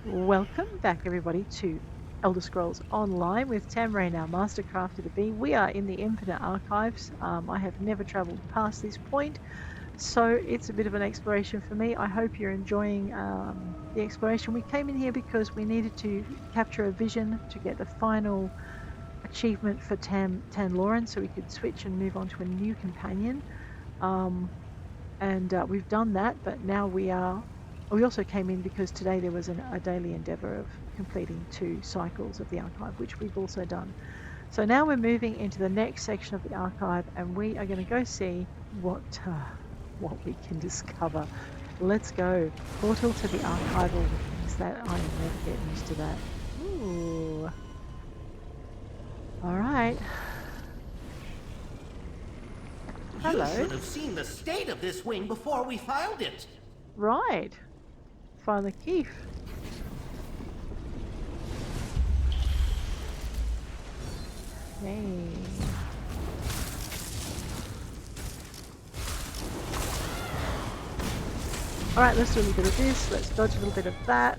Welcome back, everybody, to Elder Scrolls Online with Tamrain, our Mastercraft of the Bee. We are in the Infinite Archives. I have never travelled past this point, so it's a bit of an exploration for me. I hope you're enjoying the exploration. We came in here because we needed to capture a vision to get the final achievement for Tanlorin, so we could switch and move on to a new companion. We've done that, but now we also came in because today there was a daily endeavour of completing 2 cycles of the archive, which we've also done. So now we're moving into the next section of the archive, and we are going to go see what we can discover. Let's go. Portal to the archival wings. That I am never getting used to that. Ooh. All right. Hello. You should have seen the state of this wing before we filed it. Right. Filer Kyf. Hey. Alright, let's do a little bit of this. Let's dodge a little bit of that.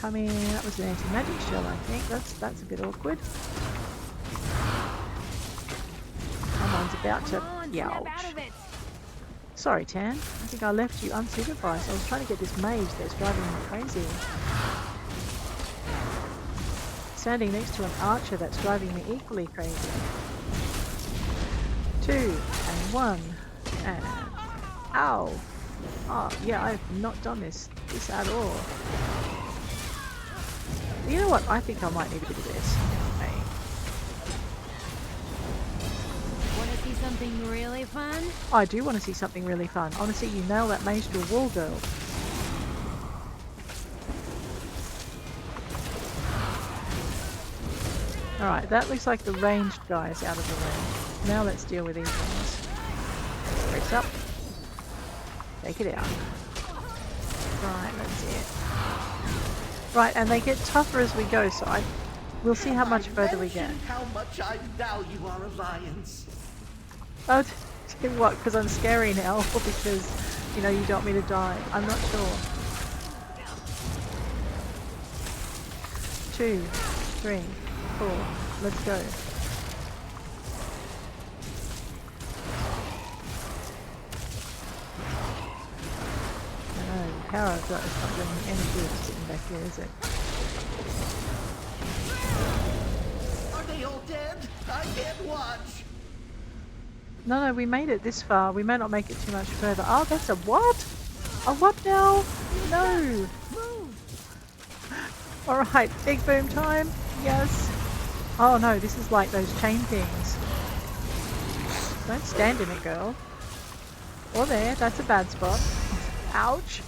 Come in. That was an anti-magic shell, I think. That's a bit awkward. Someone's about to ouch. Sorry, Tan. I think I left you unsupervised. I was trying to get this mage that's driving me crazy. Standing next to an archer that's driving me equally crazy. 2 and 1 and ow! Oh yeah, I've not done this at all. You know what? I think I might need a bit of this. Something really fun? I do want to see something really fun. I want to see you nail that mage to a wall, girl. Alright, that looks like the ranged guys out of the range. Now let's deal with these ones. Brace up. Take it out. Right, let's see it. Right, and they get tougher as we go, so we'll see how much further we get. How much I value our alliance. Oh, what? Because I'm scary now, or because, you know, you don't want me to die? I'm not sure. 2, 3, 4. Let's go. I know, the power I've got is not doing me any good sitting back here, is it? Are they all dead? I can't watch. No, we made it this far. We may not make it too much further. Oh, that's a what? A what now? No. Alright, big boom time. Yes. Oh no, this is like those chain things. Don't stand in it, girl. Or there, that's a bad spot. Ouch.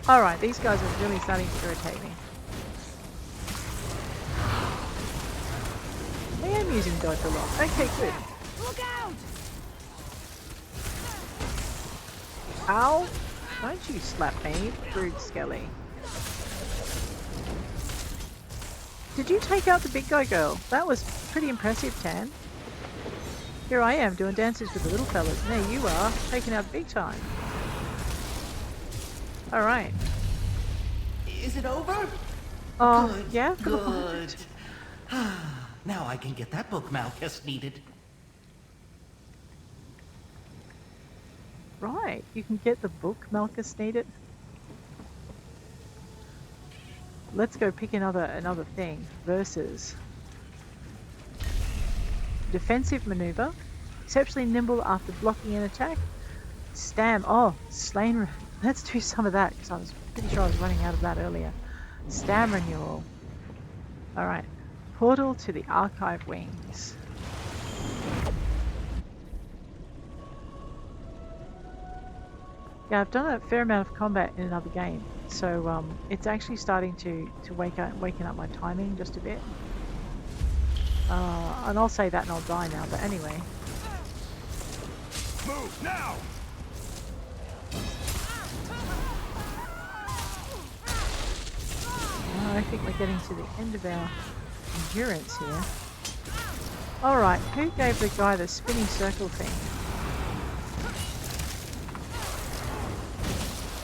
Alright, these guys are really starting to irritate me. I am using dodge a lot. Okay, good. Look out! Ow! Don't you slap me, rude skelly. Did you take out the big guy, girl? That was pretty impressive, Tan. Here I am doing dances with the little fellas, and there you are, taking out the big time. Alright. Is it over? Oh, Good, yeah? Good. Now I can get that book Malchus needed. Right, you can get the book Malchus needed. Let's go pick another thing. Versus defensive maneuver, exceptionally nimble after blocking an attack. Stam. Oh, slain. Let's do some of that because I was pretty sure I was running out of that earlier. Stam renewal. All right. Portal to the archive wings. Yeah, I've done a fair amount of combat in another game, so it's actually starting to waken up my timing just a bit. And I'll say that and I'll die now, but anyway. Move now! I think we're getting to the end of our endurance here. Alright, who gave the guy the spinning circle thing?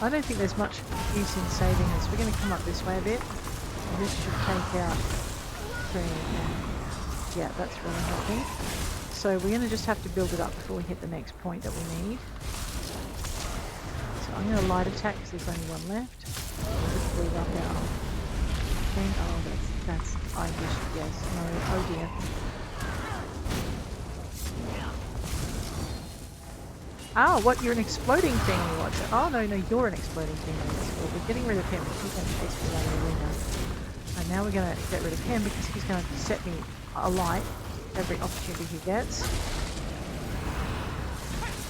I don't think there's much use in saving us. We're going to come up this way a bit. And this should take out 3 and yeah, that's really helping. So we're going to just have to build it up before we hit the next point that we need. So I'm going to light attack because there's only one left. We'll just build up our thing. Oh, that's I wish, yes, no, oh dear. Oh, what, you're an exploding thing, what? Oh, no, you're an exploding thing. Well, we're getting rid of him. He's going to chase me around the arena. And now we're going to get rid of him because he's going to set me alight every opportunity he gets.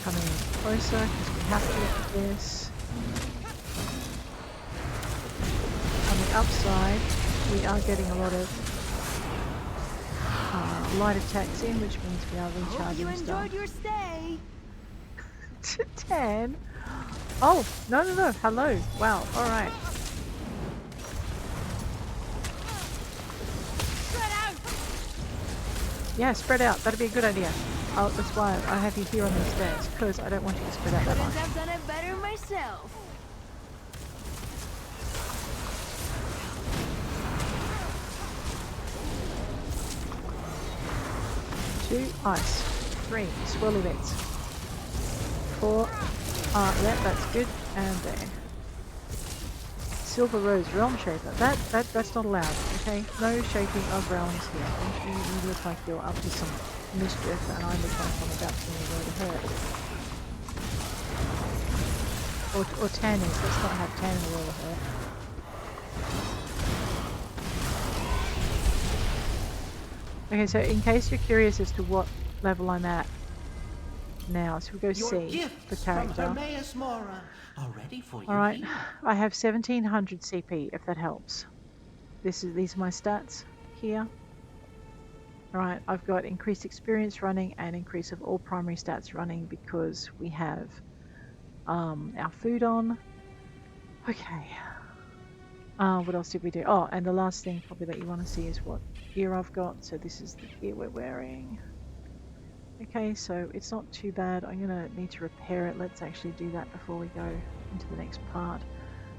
Coming in closer because we have to with this. On the upside, we are getting a lot of light attacks in, which means we are recharging Hope you stuff. enjoyed your stay. 10. Oh, no. Hello. Wow. All right. Spread out. Yeah, spread out. That'd be a good idea. Oh, that's why I have you here on these stairs, because I don't want you to spread out that much. I've done it better myself. Two ice. 3 swirly bits. 4 yeah, that's good. And there. Silver Rose Realm Shaper. That's not allowed. Okay, no shaping of realms here. You look like you're up to some mischief, and I look like I'm about to be a world of hurt. Or Tannies. Let's not have Tan in the world of hurt. Okay, so in case you're curious as to what level I'm at now, so we go C, the character. Alright, I have 1700 CP, if that helps. These are my stats here. Alright, I've got increased experience running and increase of all primary stats running because we have our food on. Okay. What else did we do? Oh, and the last thing probably that you want to see is what gear I've got. So this is the gear we're wearing. Okay, so it's not too bad. I'm going to need to repair it. Let's actually do that before we go into the next part.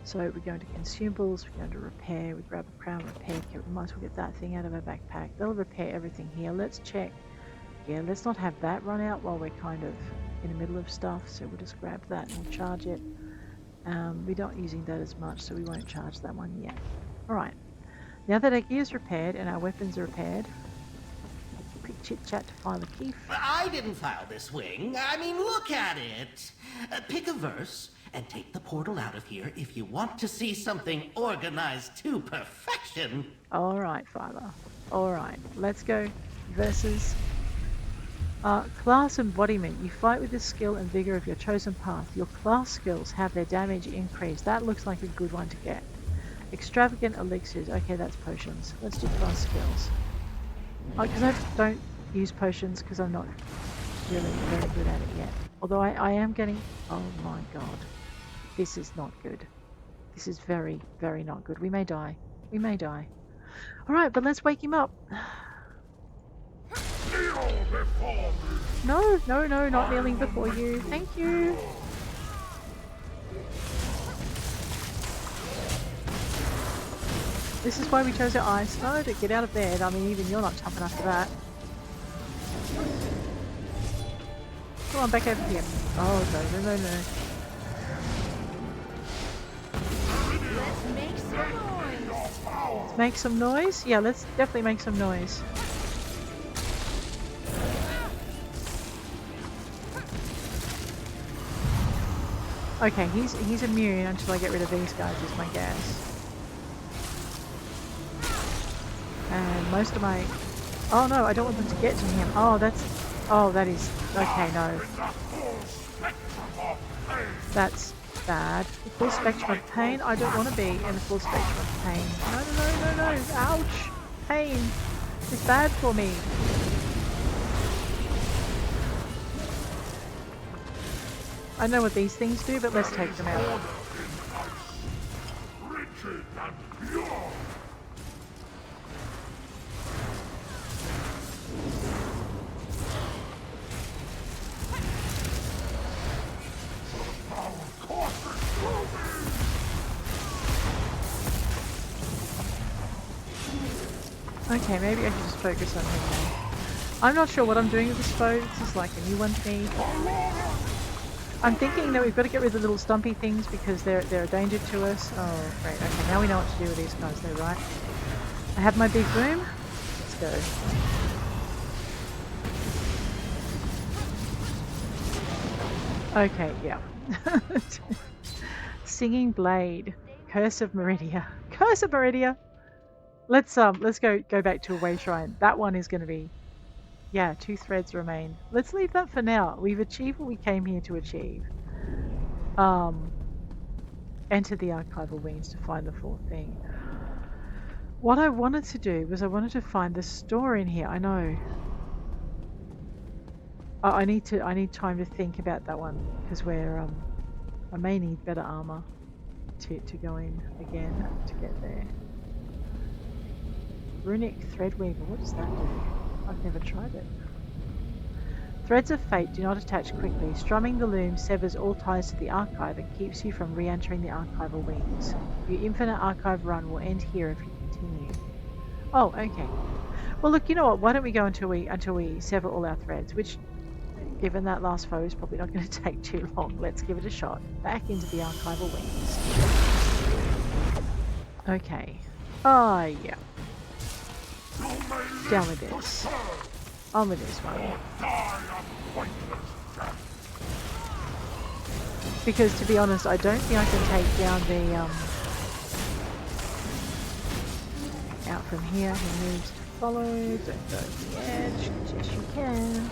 So we're going to consumables, we're going to repair, we grab a crown repair kit. We might as well get that thing out of our backpack. They'll repair everything here. Let's check. Yeah, let's not have that run out while we're kind of in the middle of stuff. So we'll just grab that and we'll charge it. We're not using that as much, so we won't charge that one yet. Alright, now that our gear's repaired and our weapons are repaired, quick chit chat to Filer Kyf. I didn't file this wing. I mean, look at it. Pick a verse and take the portal out of here if you want to see something organized to perfection. Alright, Filer. Alright, let's go. Versus class embodiment. You fight with the skill and vigor of your chosen path. Your class skills have their damage increased. That looks like a good one to get. Extravagant elixirs. Okay, that's potions. Let's do class skills. Because I don't use potions because I'm not really very good at it yet. Although I am getting... Oh my god. This is not good. This is very, very not good. We may die. We may die. Alright, but let's wake him up. No, not kneeling before you. Thank you. This is why we chose our ice. No, to get out of bed. I mean, even you're not tough enough for that. Come on, back over here. Oh, no. Let's make some noise. Let's make some noise? Yeah, let's definitely make some noise. Okay, he's immune until I get rid of these guys, is my guess. And most of my... Oh no, I don't want them to get to him. Oh, that's... Oh, that is... Okay, no. That's bad. The full spectrum of pain? I don't want to be in the full spectrum of pain. No. Ouch! Pain is bad for me. I know what these things do, but let's take them out. Okay, maybe I should just focus on him now. I'm not sure what I'm doing with this foe. This is like a new one to me. I'm thinking that we've got to get rid of the little stumpy things because they're a danger to us. Oh, great. Okay, now we know what to do with these guys though, right? I have my big boom. Let's go. Okay, yeah. Singing Blade. Curse of Meridia. Curse of Meridia! Let's go back to a way shrine. That one is gonna be, yeah, 2 threads remain. Let's leave that for now. We've achieved what we came here to achieve. Enter the archival wings to find the 4th thing. What I wanted to do was I wanted to find the store in here. I know. I need time to think about that one because we're I may need better armor to go in again to get there. Runic Threadweaver, what does that do? I've never tried it. Threads of Fate do not attach quickly. Strumming the loom severs all ties to the archive and keeps you from re-entering the archival wings. Your infinite archive run will end here if you continue. Oh, okay. Well, look, you know what? Why don't we go until we sever all our threads, which, given that last foe, is probably not going to take too long. Let's give it a shot. Back into the archival wings. Okay. Oh, yeah. Down with this. On with this one. Because to be honest, I don't think I can take down the out from here. He moves to follow. Don't go to the edge. Yes, you can.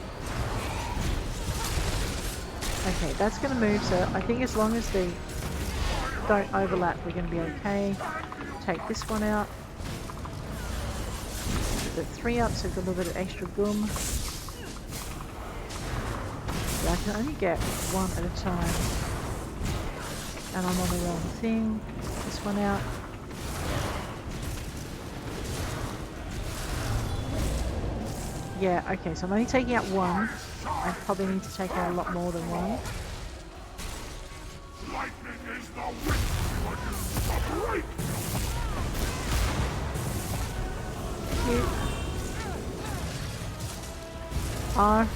Okay, that's going to move. So I think as long as they don't overlap, we're going to be okay. Take this one out. The 3 up, so we've got a little bit of extra boom. So I can only get 1 at a time. And I'm on the wrong thing. This one out. Yeah, okay, so I'm only taking out 1. I probably need to take out a lot more than 1. Cute. R.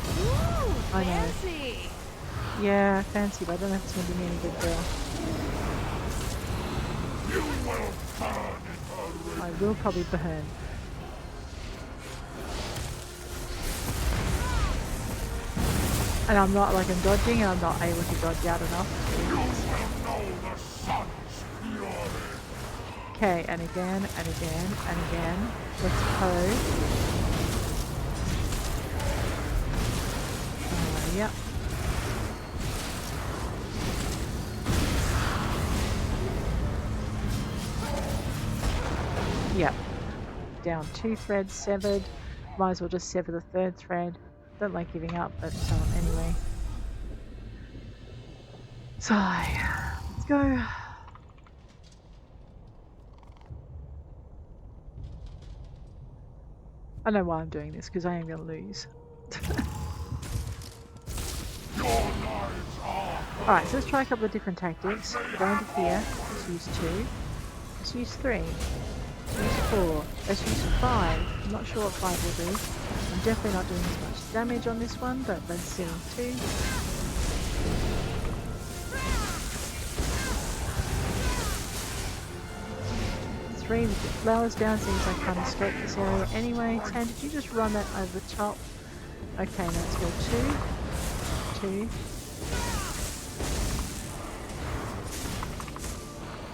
I know. Fancy. Yeah, fancy, but I don't know if it's going to do me any good there. I will probably burn. And I'm not, like, I'm dodging and I'm not able to dodge out enough. Okay, and again, and again, and again. Let's pose. Yep. Yep. Down 2 threads severed. Might as well just sever the 3rd thread. Don't like giving up, but anyway. So, let's go. I know why I'm doing this, because I am going to lose. Alright, so let's try a couple of different tactics. Go into here. Let's use 2. Let's use 3. Let's use 4. Let's use 5. I'm not sure what 5 will do. I'm definitely not doing as much damage on this one, but let's see. 2. 3 with the flowers down, seems I can't escape this area anyway. Tan, did you just run that over the top? Okay, let's go 2. 2.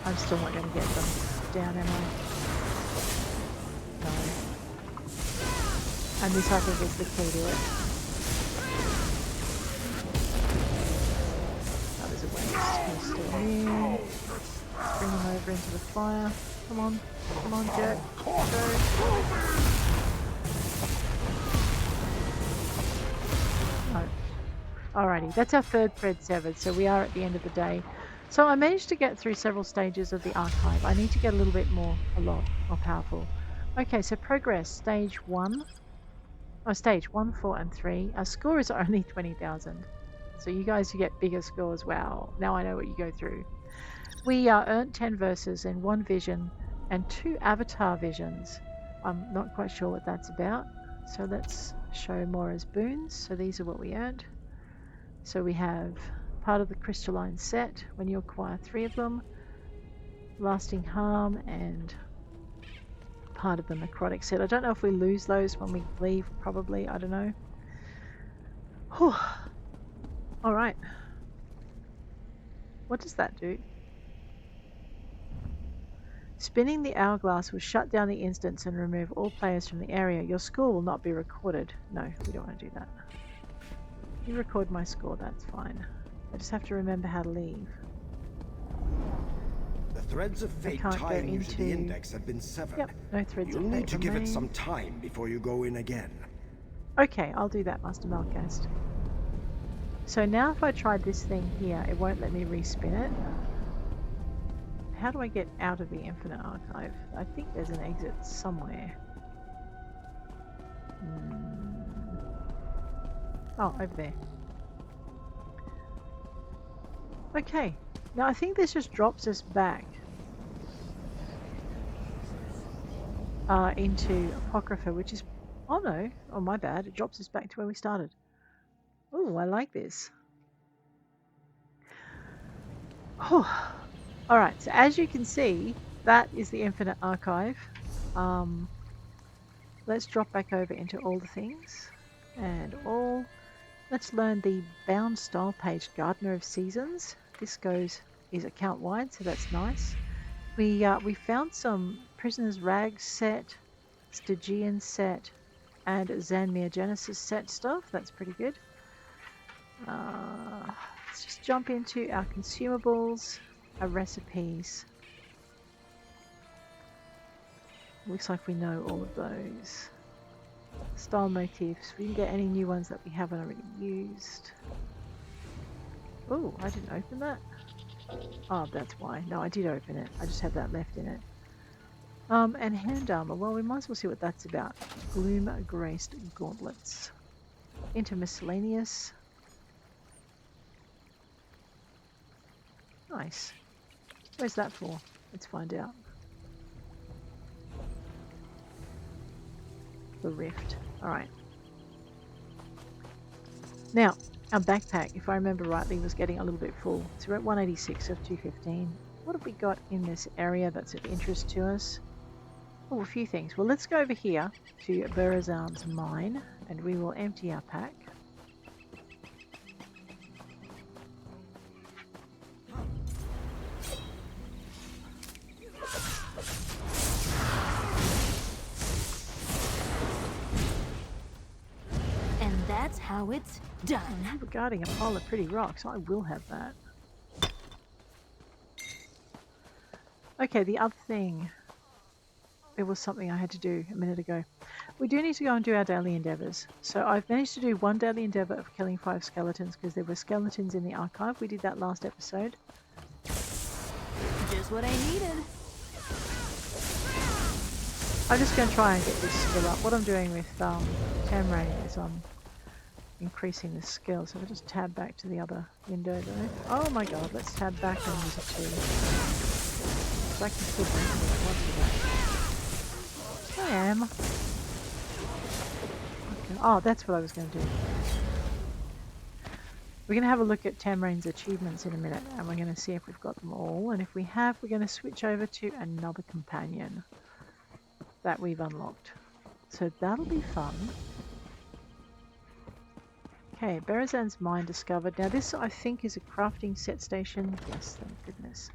I'm still not going to get them down, am I? No. And this I think is the key to it. That was a waste. Still in. Bring them over into the fire. Come on, Jet. Go. No. Alrighty, that's our 3rd thread severed, so we are at the end of the day. So I managed to get through several stages of the archive. I need to get a lot more powerful. Okay, so progress, stage 1. Oh, stage 1, 4, and 3. Our score is only 20,000. So you guys, you get bigger scores. Wow, now I know what you go through. We earned 10 verses and 1 vision and 2 avatar visions. I'm not quite sure what that's about. So let's show more as boons. So these are what we earned. So we have part of the crystalline set when you acquire 3 of them, lasting harm, and part of the necrotic set. I don't know if we lose those when we leave, probably, I don't know. Whew. Alright. What does that do? Spinning the hourglass will shut down the instance and remove all players from the area. Your score will not be recorded. No, we don't want to do that. You record my score, that's fine. I just have to remember how to leave. The threads of fate tying you to the index have been severed. Yep, no threads You'll of fate need to give it remain. some time before you go in again. Okay, I'll do that, Master Malcast. So now if I try this thing here, it won't let me respin it. How do I get out of the Infinite Archive? I think there's an exit somewhere. Oh, over there. Okay, now I think this just drops us back into Apocrypha, which is... Oh no, oh my bad, it drops us back to where we started. Oh, I like this. Alright, so as you can see, that is the Infinite Archive. Let's drop back over into all the things. And all. Let's learn the bound style page, Gardener of Seasons. This is account wide, so that's nice. We found some Prisoner's Rags set, Stygian set, and Zanmir Genesis set stuff. That's pretty good. Let's just jump into our consumables, our recipes. Looks like we know all of those. Style motifs. We didn't get any new ones that we haven't already used. Oh, I didn't open that. Oh, that's why. No, I did open it. I just have that left in it. And hand armor. Well, we might as well see what that's about. Gloom graced gauntlets. Into miscellaneous. Nice. Where's that for? Let's find out. The rift. Alright. Now, our backpack, if I remember rightly, was getting a little bit full. So we're at 186 of 215. What have we got in this area that's of interest to us? Oh, a few things. Well, let's go over here to Berezan's mine, and we will empty our pack. That's how it's done. Regarding a pile of pretty rocks, I will have that. Okay, the other thing. There was something I had to do a minute ago. We do need to go and do our daily endeavours. So I've managed to do one daily endeavour of killing 5 skeletons because there were skeletons in the archive. We did that last episode. Just what I needed. I'm just going to try and get this skill up. What I'm doing with Tamrain is I'm increasing the skill. So if I just tab back to the other window though. Oh my god, let's tab back and use it too. So I can still bring it if I want to that. I am. Okay. Oh, that's what I was going to do. We're going to have a look at Tamrain's achievements in a minute and we're going to see if we've got them all. And if we have, we're going to switch over to another companion that we've unlocked. So that'll be fun. Okay, Berezan's mine discovered. Now this I think is a crafting set station. Yes, thank goodness.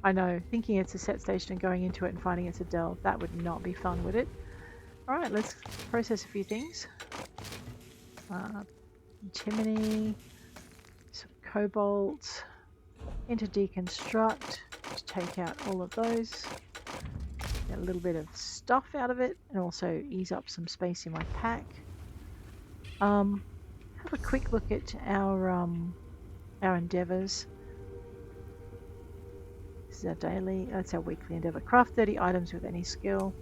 I know, thinking it's a set station and going into it and finding it's a delve, that would not be fun, would it? Alright, let's process a few things. Chimney, some cobalt, into deconstruct, to take out all of those. Get a little bit of stuff out of it and also ease up some space in my pack. Have a quick look at our endeavours. This is our daily, that's our weekly endeavour. Craft 30 items with any skill.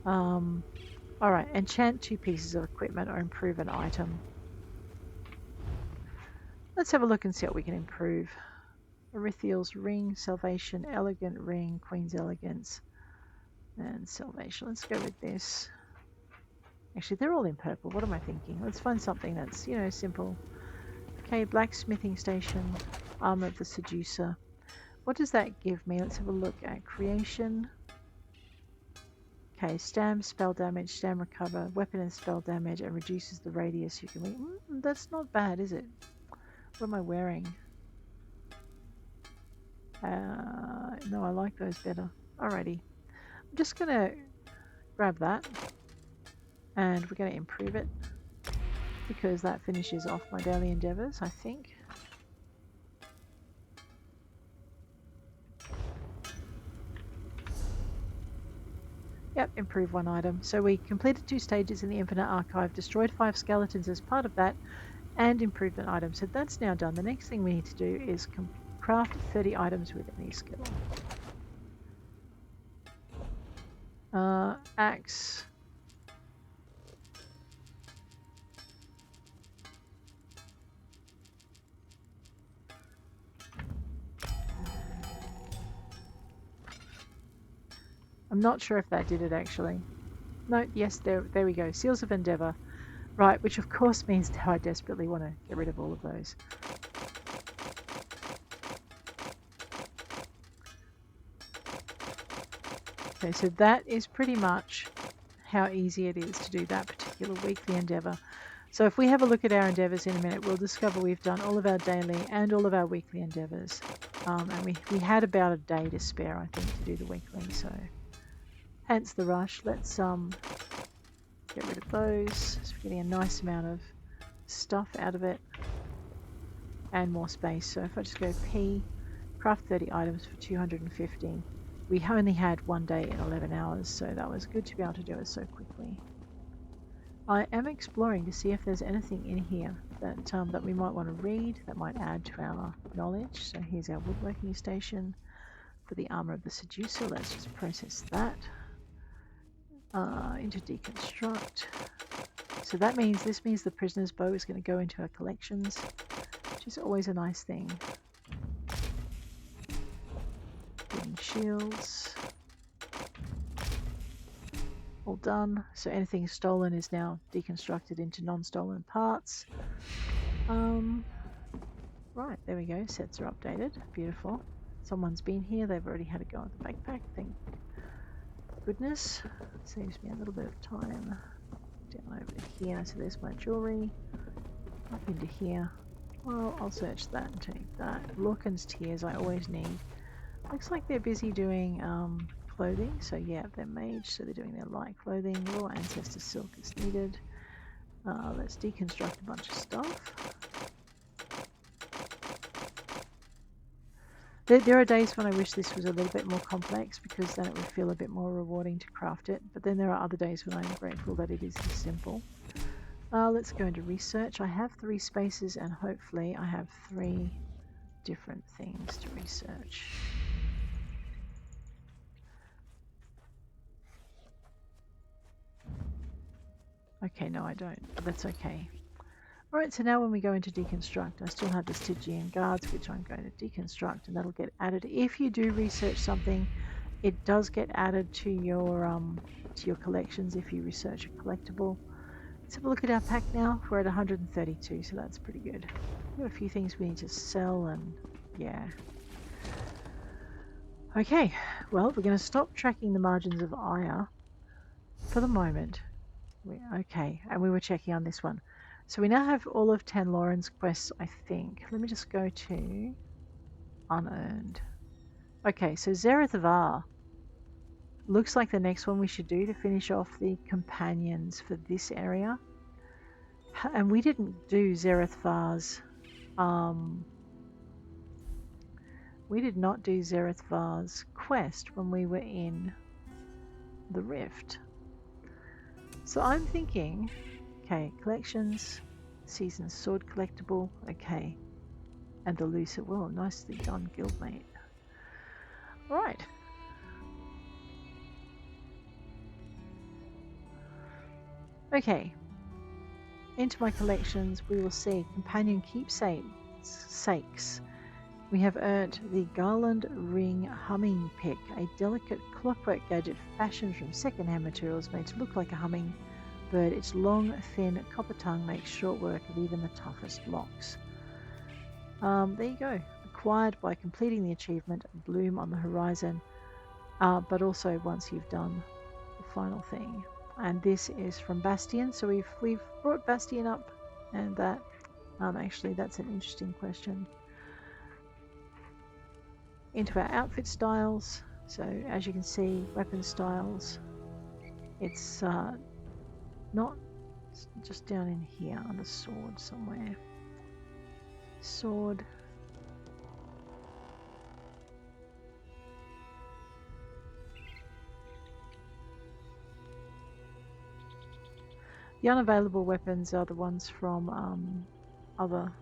Alright, enchant 2 pieces of equipment or improve an item. Let's have a look and see what we can improve. Erithiel's ring, salvation, elegant ring, Queen's elegance. And salvation. Let's go with this. Actually, they're all in purple. What am I thinking? Let's find something that's, you know, simple. Okay, blacksmithing station, armor of the Seducer. What does that give me? Let's have a look at creation. Okay, stam, spell damage, stam recover, weapon and spell damage, and reduces the radius you can reach. That's not bad, is it? What am I wearing? No, I like those better. Alrighty. I'm just going to grab that. And we're going to improve it. Because that finishes off my daily endeavours, I think. Yep, improve one item. So we completed 2 stages in the Infinite Archive, destroyed 5 skeletons as part of that, and improved an item. So that's now done. The next thing we need to do is craft 30 items with any skill. Axe. I'm not sure if that did it actually. No, yes, there we go. Seals of Endeavour. Right, which of course means now I desperately want to get rid of all of those. Okay, so that is pretty much how easy it is to do that particular weekly endeavour. So if we have a look at our endeavours in a minute, we'll discover we've done all of our daily and all of our weekly endeavours. And we had about a day to spare, I think, to do the weekly, so hence the rush. Let's get rid of those. So we're getting a nice amount of stuff out of it and more space. So if I just go P, craft 30 items for 250. We only had 1 day and 11 hours, so that was good to be able to do it so quickly. I am exploring to see if there's anything in here that we might want to read that might add to our knowledge. So here's our woodworking station for the armor of the Seducer. Let's just process that into deconstruct. So that means this means the prisoner's bow is going to go into our collections, which is always a nice thing. Wooden shields. All done. So anything stolen is now deconstructed into non-stolen parts. Right, there we go. Sets are updated. Beautiful. Someone's been here. They've already had a go at the backpack. Thank goodness. Saves me a little bit of time. Down over here. So there's my jewellery. Up into here. Well, I'll search that and take that. Lorcan's tears I always need. Looks like they're busy doing clothing, so yeah, they're mage, so they're doing their light clothing. Raw ancestor silk is needed. Let's deconstruct a bunch of stuff. There are days when I wish this was a little bit more complex because then it would feel a bit more rewarding to craft it, but then there are other days when I'm grateful that it is this simple. Let's go into research. I have 3 spaces and hopefully I have 3 different things to research. Okay, no I don't, but that's okay. Alright, so now when we go into deconstruct, I still have the Stygian guards, which I'm going to deconstruct, and that'll get added. If you do research something, it does get added to your collections if you research a collectible. Let's have a look at our pack now. We're at 132, so that's pretty good. We have a few things we need to sell, and yeah. Okay, well, we're going to stop tracking the margins of ire for the moment. Okay, and we were checking on this one. So we now have all of Tanlorin's quests, I think. Let me just go to unearned. Okay, so Zerith-Var looks like the next one we should do to finish off the companions for this area. And we didn't do Zerith-Var's we did not do Zerith-Var's quest when we were in the Rift. So I'm thinking, okay, collections, season sword collectible, okay, and the Lucer. Well, nicely done, guildmate. All right. Okay. Into my collections, we will see companion keepsakes. We have earned the Garland Ring Humming Pick, a delicate clockwork gadget fashioned from second-hand materials made to look like a humming bird. Its long, thin copper tongue makes short work of even the toughest locks. There you go. Acquired by completing the achievement Bloom on the Horizon, but also once you've done the final thing. And this is from Bastion, so we've brought Bastion up, and that actually that's an interesting question. Into our outfit styles, so as you can see, weapon styles, it's not just down in here on the sword somewhere. Sword. The unavailable weapons are the ones from other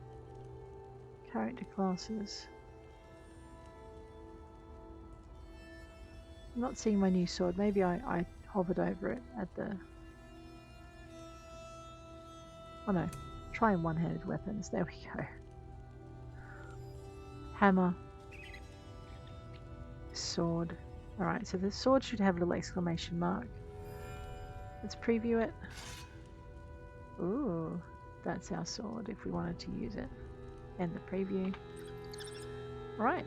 character classes. I'm not seeing my new sword. Maybe I hovered over it at the... Oh no, try one-handed weapons. There we go. Hammer. Sword. Alright, so the sword should have a little exclamation mark. Let's preview it. Ooh, that's our sword if we wanted to use it. End the preview. Alright,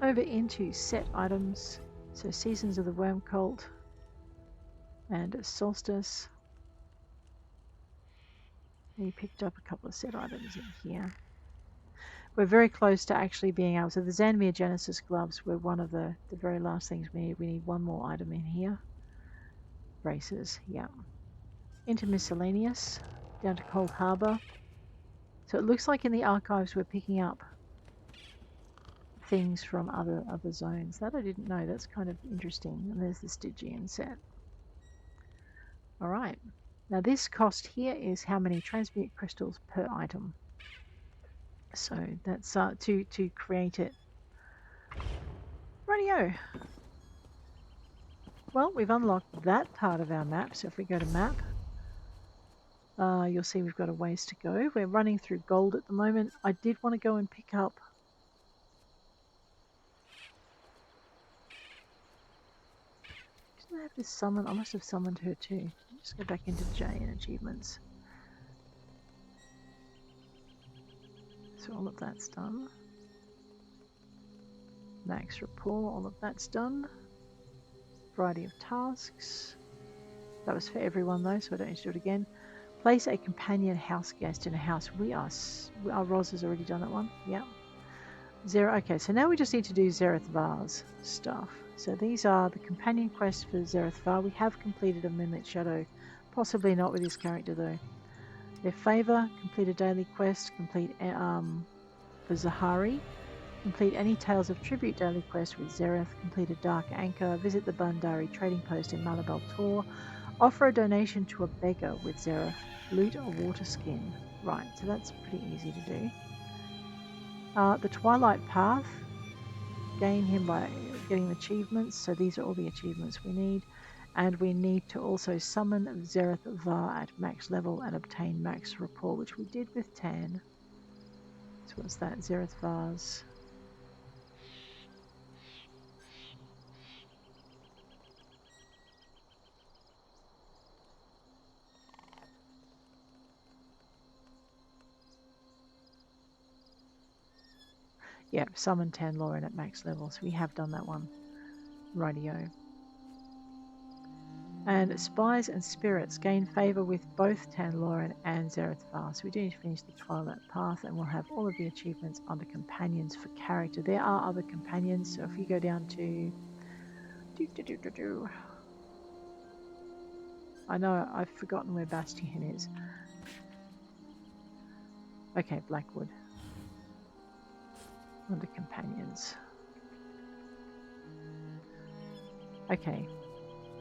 over into set items. So Seasons of the Worm Cult and Solstice. We picked up a couple of set items in here. We're very close to actually being able... So the Xanmir Genesis gloves were one of the very last things we need. We need one more item in here. Braces, yeah. Into Miscellaneous, down to Cold Harbour. So it looks like in the archives we're picking up things from other zones. That I didn't know. That's kind of interesting. And there's the Stygian set. Alright. Now this cost here is how many transmute crystals per item. So that's to create it. Rightio. Well, we've unlocked that part of our map. So if we go to map, you'll see we've got a ways to go. We're running through gold at the moment. I did want to go and pick up... Didn't I have to summon? I must have summoned her too. Just go back into J and achievements. So all of that's done. Max rapport, all of that's done. Variety of tasks. That was for everyone though, so I don't need to do it again. Place a companion house guest in a house. Our Roz has already done that one. Yeah. Okay, so now we just need to do Zerith-Var's stuff. So these are the companion quests for Zerith-Var. We have completed a Moonlit Shadow. Possibly not with this character though. Their favour, complete a daily quest, complete for Zahari. Complete any Tales of Tribute daily quest with Zerith. Complete a Dark Anchor. Visit the Bandari trading post in Malabal Tor. Offer a donation to a beggar with Zerith. Loot a water skin. Right, so that's pretty easy to do. The Twilight Path. Gain him by getting achievements. So these are all the achievements we need. And we need to also summon Zerith-Var at max level and obtain max rapport, which we did with Tan. So what's that? Zerith-Var's. Yeah, summon Tanlorin at max level, so we have done that one. Rightio. And Spies and Spirits gain favour with both Tanlorin and Zerith-Var. So we do need to finish the Twilight Path, and we'll have all of the achievements under Companions for Character. There are other companions, so if you go down to... I know, I've forgotten where Bastion is. Okay, Blackwood. Under Companions. Okay,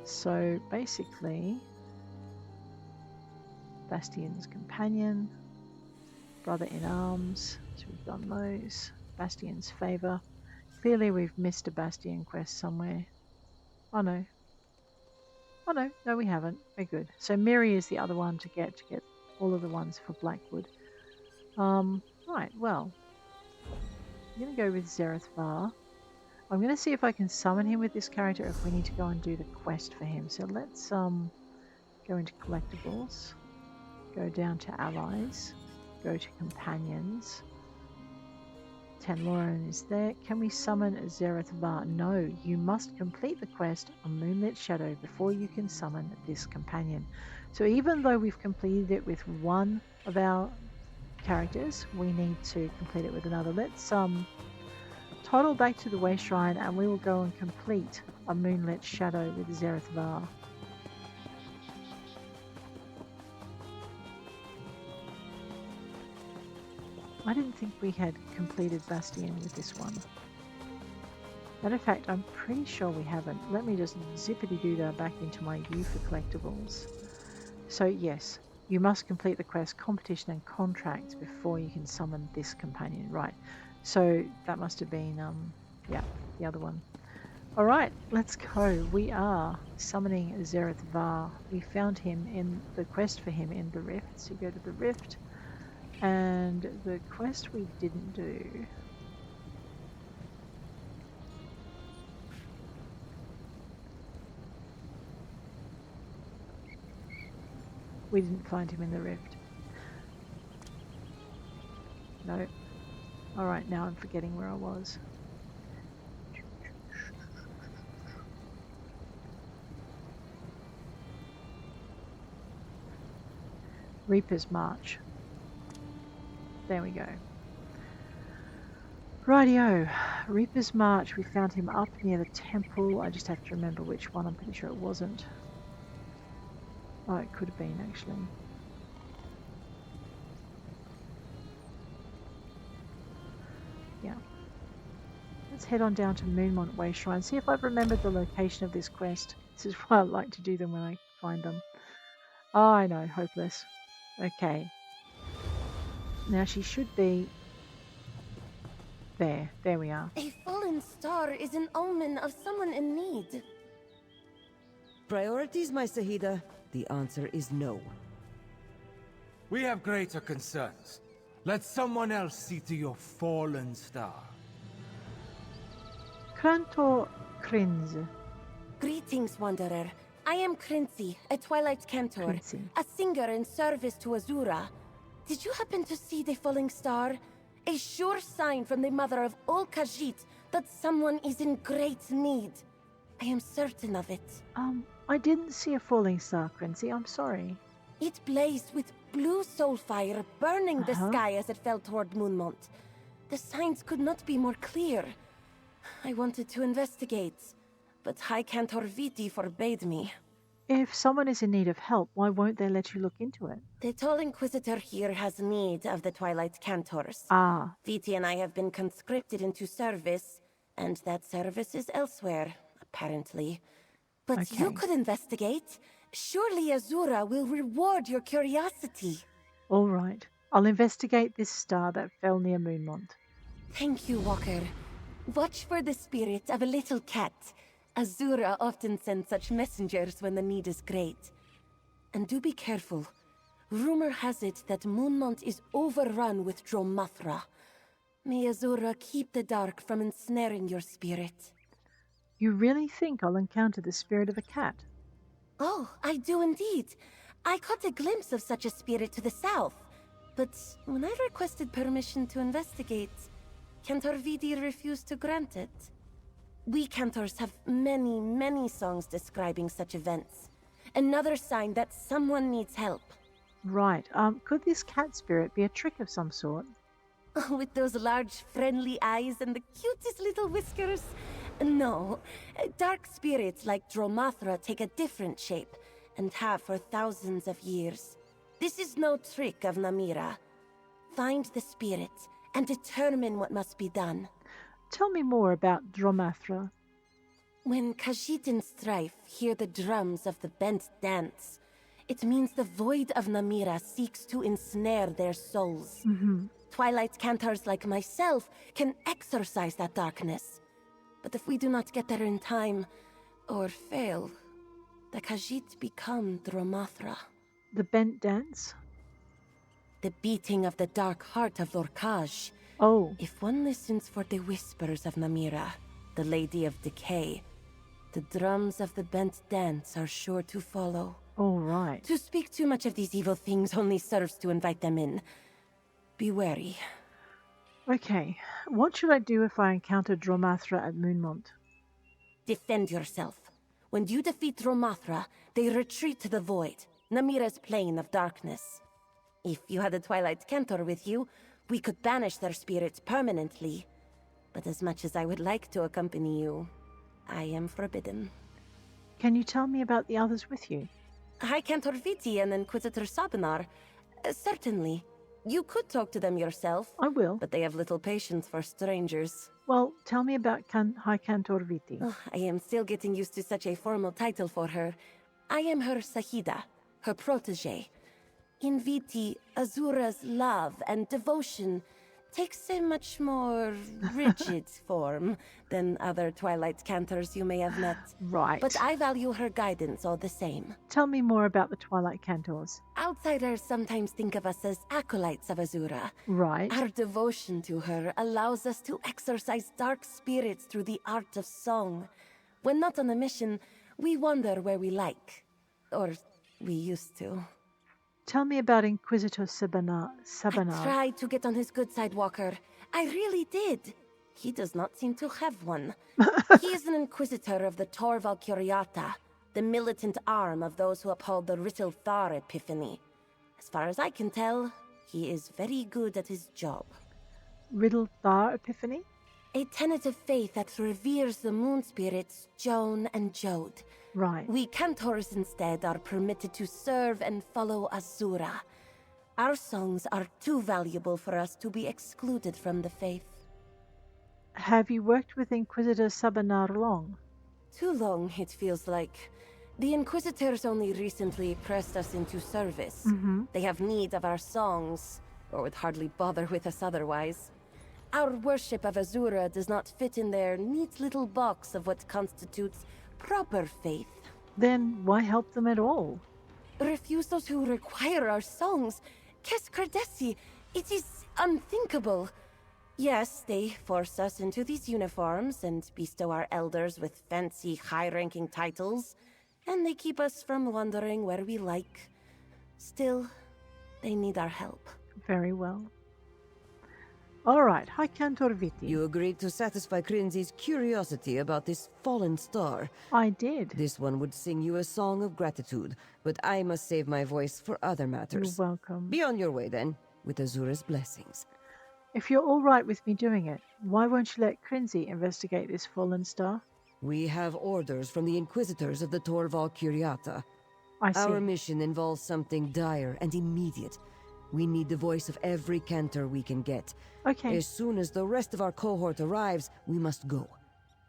so basically Bastion's companion, brother in arms, so we've done those. Bastion's favour. Clearly we've missed a Bastion quest somewhere. Oh no. Oh no, no we haven't. We're good. So Miri is the other one to get all of the ones for Blackwood. Right, well. I'm going to go with Zerith-Var. I'm going to see if I can summon him with this character if we need to go and do the quest for him. So let's go into Collectibles, go down to Allies, go to Companions. Tanlorin is there. Can we summon Zerith-Var? No, you must complete the quest on Moonlit Shadow before you can summon this companion. So even though we've completed it with one of our characters, we need to complete it with another. Let's toddle back to the Way Shrine and we will go and complete a Moonlit Shadow with Zerith-Var. I didn't think we had completed Bastion with this one. Matter of fact, I'm pretty sure we haven't. Let me just zippity-doo-dah back into my U for Collectibles. So yes, you must complete the quest, competition and contracts before you can summon this companion. Right, so that must have been, yeah, the other one. All right, let's go. We are summoning Zerith-Var. We found him in the quest for him in the Rift. So you go to the Rift. And the quest we didn't do. We didn't find him in the Rift. No. Alright, now I'm forgetting where I was. Reaper's March. There we go. Rightio. Reaper's March. We found him up near the temple. I just have to remember which one. I'm pretty sure it wasn't. Oh, it could have been actually. Yeah. Let's head on down to Moonmont Way Shrine. See if I've remembered the location of this quest. This is why I like to do them when I find them. Oh, I know. Hopeless. Okay. Now she should be there. There we are. A fallen star is an omen of someone in need. Priorities, my Sahida? The answer is no. We have greater concerns. Let someone else see to your fallen star. Krantor Krinz. Greetings, Wanderer. I am Krinzi, a Twilight Cantor, Krinzi. a singer in service to Azura. Did you happen to see the falling star? A sure sign from the mother of all Khajiit that someone is in great need. I am certain of it. I didn't see a falling star, Krinzi. I'm sorry. It blazed with blue soul fire, burning the sky as it fell toward Moonmont. The signs could not be more clear. I wanted to investigate, but High Cantor Viti forbade me. If someone is in need of help, why won't they let you look into it? The tall Inquisitor here has need of the Twilight Cantors. Ah, Viti and I have been conscripted into service, and that service is elsewhere, apparently. But you Okay. could investigate. Surely Azura will reward your curiosity. all right. I'll investigate this star that fell near Moonmont. Thank you, Walker. Watch for the spirit of a little cat. Azura often sends such messengers when the need is great. And do be careful. Rumor has it that Moonmont is overrun with Dromathra. May Azura keep the dark from ensnaring your spirit. You really think I'll encounter the spirit of a cat? Oh, I do indeed. I caught a glimpse of such a spirit to the south. But when I requested permission to investigate, Cantor Vidi refused to grant it. We Cantors have many, many songs describing such events. Another sign that someone needs help. Right. Could this cat spirit be a trick of some sort? With those large, friendly eyes and the cutest little whiskers? No. Dark spirits like Dromathra take a different shape, and have for thousands of years. This is no trick of Namira. Find the spirit, and determine what must be done. Tell me more about Dromathra. When Khajiit in strife hear the drums of the bent dance, it means the void of Namira seeks to ensnare their souls. Twilight Cantors like myself can exorcise that darkness. But if we do not get there in time, or fail, the Khajiit become Dromathra. The bent dance? The beating of the dark heart of Lor'kha. Oh, If one listens for the whispers of Namira, the Lady of Decay, the drums of the bent dance are sure to follow. all right. To speak too much of these evil things only serves to invite them in. Be wary. Okay, what should I do if I encounter Dromathra at Moonmont? Defend yourself. When you defeat Dromathra, they retreat to the Void, Namira's plane of darkness. If you had a Twilight Cantor with you, we could banish their spirits permanently. But as much as I would like to accompany you, I am forbidden. Can you tell me about the others with you? High Cantor Viti and Inquisitor Sabinar. Certainly. You could talk to them yourself. I will. But they have little patience for strangers. Well, tell me about High Cantor Viti. Oh, I am still getting used to such a formal title for her. I am her Sahida, her protege. In Viti, Azura's love and devotion takes a much more rigid form than other Twilight Cantors you may have met. Right. But I value her guidance all the same. Tell me more about the Twilight Cantors. Outsiders sometimes think of us as acolytes of Azura. Right. Our devotion to her allows us to exorcise dark spirits through the art of song. When not on a mission, we wander where we like. Or we used to. Tell me about Inquisitor Sabinar. I tried to get on his good side, Walker. I really did. He does not seem to have one. He is an Inquisitor of the Torval Curiata, the militant arm of those who uphold the Zerith-Var epiphany. As far as I can tell, he is very good at his job. Zerith-Var epiphany? A tenet of faith that reveres the moon spirits Joan and Jode. Right. We Cantors instead are permitted to serve and follow Azura. Our songs are too valuable for us to be excluded from the faith. Have you worked with Inquisitor Sabinar long? Too long, it feels like. The Inquisitors only recently pressed us into service. They have need of our songs, or would hardly bother with us otherwise. Our worship of Azura does not fit in their neat little box of what constitutes proper faith. Then why help them at all? Refuse those who require our songs? Kes Credesi, it is unthinkable. Yes, they force us into these uniforms and bestow our elders with fancy, high-ranking titles, and they keep us from wandering where we like. Still, they need our help. Very well. All right, High Cantor Viti. You agreed to satisfy Crinzy's curiosity about this fallen star. I did. This one would sing you a song of gratitude, but I must save my voice for other matters. You're welcome. Be on your way then, with Azura's blessings. If you're all right with me doing it, why won't you let Crinzy investigate this fallen star? We have orders from the Inquisitors of the Torval Curiata. I see. Our mission involves something dire and immediate. We need the voice of every Cantor we can get. Okay. As soon as the rest of our cohort arrives, we must go.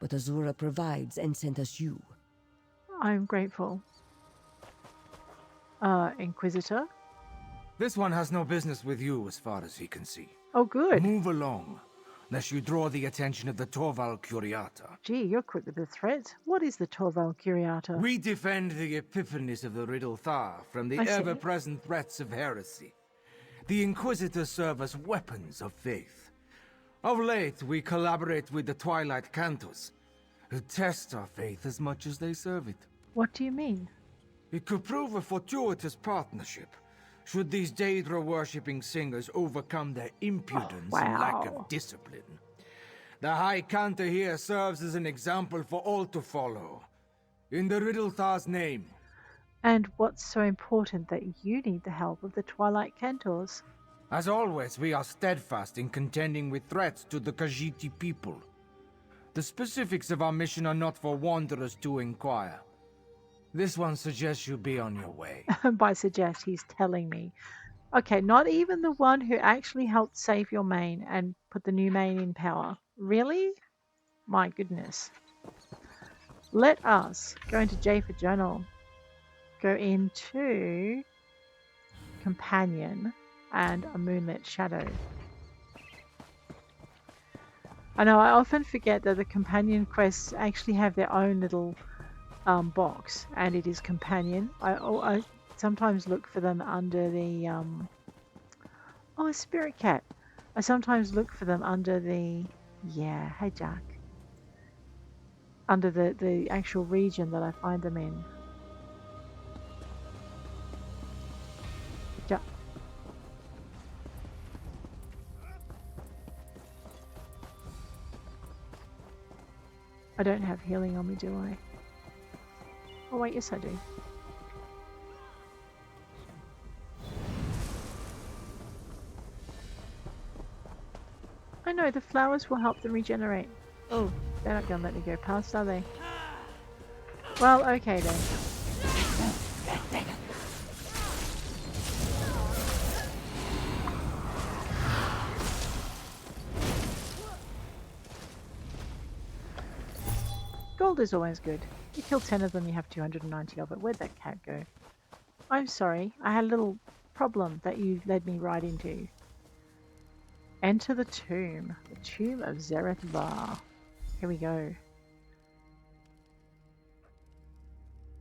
But Azura provides and sent us you. I'm grateful. Inquisitor? This one has no business with you as far as he can see. Oh, good. Move along, lest you draw the attention of the Torval Curiata. Gee, you're quick with the threats. What is the Torval Curiata? We defend the epiphanies of the Zerith-Var from the I see. ever-present threats of heresy. The Inquisitors serve as weapons of faith. Of late, we collaborate with the Twilight Cantors, who test our faith as much as they serve it. What do you mean? It could prove a fortuitous partnership, should these Daedra-worshipping singers overcome their impudence and lack wow. of discipline. The High Cantor here serves as an example for all to follow. In the Zerith-Var's name. And what's so important that you need the help of the Twilight Cantors? As always, we are steadfast in contending with threats to the Khajiit people. The specifics of our mission are not for wanderers to inquire. This one suggests you be on your way. By suggest, he's telling me. Okay, not even the one who actually helped save your main and put the new main in power. Really? My goodness. Let us go into J for Journal. Go into Companion and a Moonlit Shadow. I know I often forget that the Companion quests actually have their own little box, and it is Companion. I sometimes look for them under the Spirit Cat. I sometimes look for them under the... Yeah, hey Jack. Under the actual region that I find them in. Jack. I don't have healing on me, do I? Oh wait, yes I do. I know, the flowers will help them regenerate. Oh, they're not gonna let me go past, are they? Well, okay then. Gold is always good. You kill 10 of them, you have 290 of it. Where'd that cat go? I'm sorry, I had a little problem that you led me right into. Enter the tomb. The tomb of Zerith-Var. Here we go.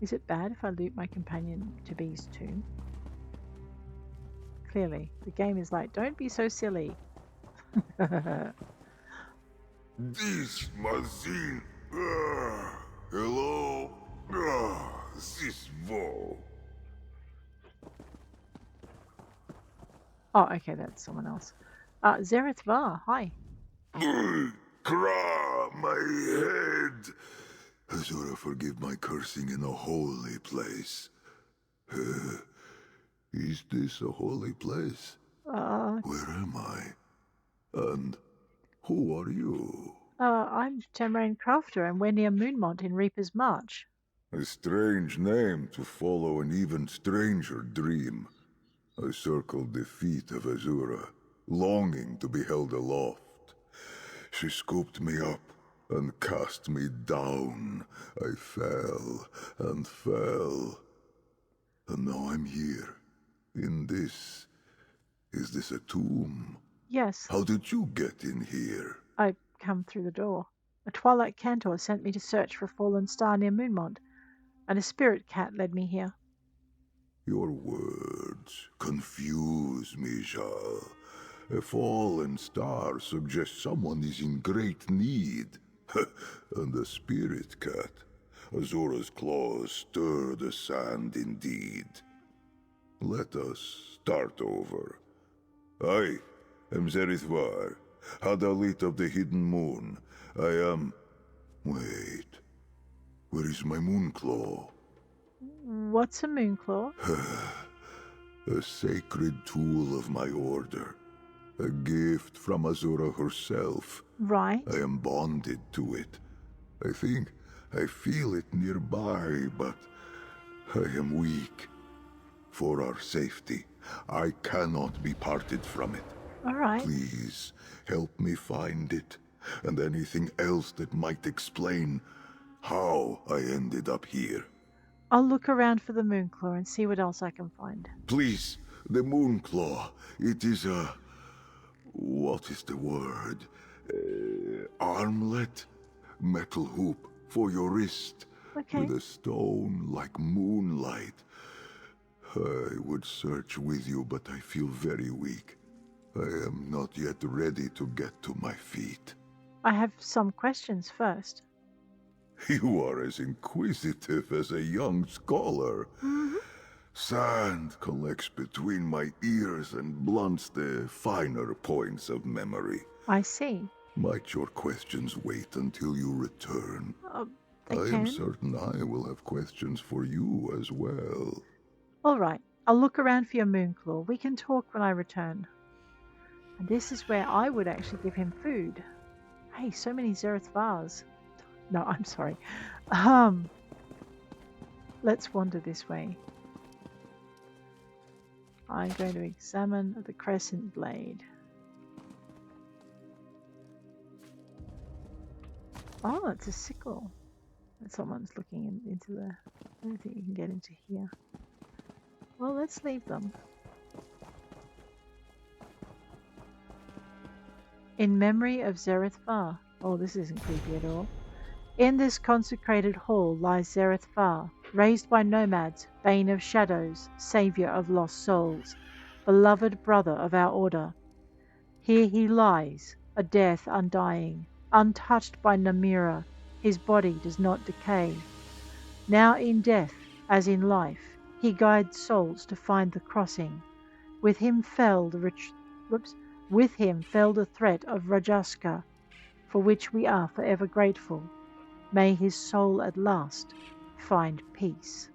Is it bad if I loot my companion to B's tomb? Clearly, the game is like, don't be so silly. This machine. Hello. This wall. Oh, okay, that's someone else. Zerith-Var, hi. Cra, my head. Azura, forgive my cursing in a holy place. Is this a holy place? Where am I? And who are you? I'm Tamrain Crafter, and we're near Moonmont in Reaper's March. A strange name to follow an even stranger dream. I circled the feet of Azura, longing to be held aloft. She scooped me up and cast me down. I fell and fell. And now I'm here, in this... Is this a tomb? Yes. How did you get in here? I come through the door. A Twilight Cantor sent me to search for a fallen star near Moonmont, and a spirit cat led me here. Your words confuse me, Jal. A fallen star suggests someone is in great need. And a spirit cat. Azura's claws stir the sand indeed. Let us start over. I am Zerith-Var, Hadalit of the Hidden Moon. I am... Wait. Where is my Moonclaw? What's a Moonclaw? A sacred tool of my order. A gift from Azura herself. Right. I am bonded to it. I think I feel it nearby, but I am weak. For our safety, I cannot be parted from it. All right. Please, help me find it, and anything else that might explain how I ended up here. I'll look around for the Moonclaw and see what else I can find. Please, the Moonclaw. It is a... What is the word? Armlet? Metal hoop for your wrist. Okay. With a stone like moonlight. I would search with you, but I feel very weak. I am not yet ready to get to my feet. I have some questions first. You are as inquisitive as a young scholar. Mm-hmm. Sand collects between my ears and blunts the finer points of memory. I see. Might your questions wait until you return? They I can. am certain I will have questions for you as well. All right. I'll look around for your Moonclaw. We can talk when I return. And this is where I would actually give him food. Hey, so many Zerith-Vars. No, I'm sorry. Let's wander this way. I'm going to examine the crescent blade. Oh, it's a sickle. Someone's looking into the... I don't think you can get into here. Well, let's leave them. In memory of Zerith-Var. Oh, this isn't creepy at all. In this consecrated hall lies Zerith-Var, raised by nomads, bane of shadows, savior of lost souls, beloved brother of our order. Here he lies, a death undying, untouched by Namira. His body does not decay. Now in death, as in life, he guides souls to find the crossing. With him fell the threat of Rajaska, for which we are forever grateful. May his soul at last find peace.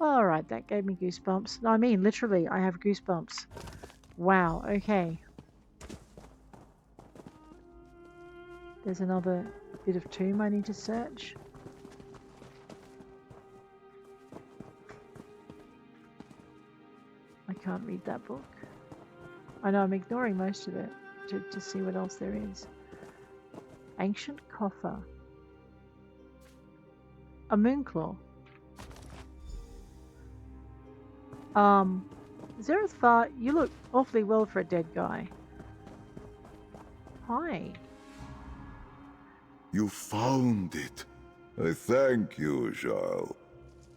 Alright, that gave me goosebumps. No, I mean, literally, I have goosebumps. Wow, okay. There's another bit of tomb I need to search. I can't read that book. I know I'm ignoring most of it to see what else there is. Ancient coffer. A moonclaw. Zerith-Var, you look awfully well for a dead guy. Hi. You found it. I thank you, Jarl.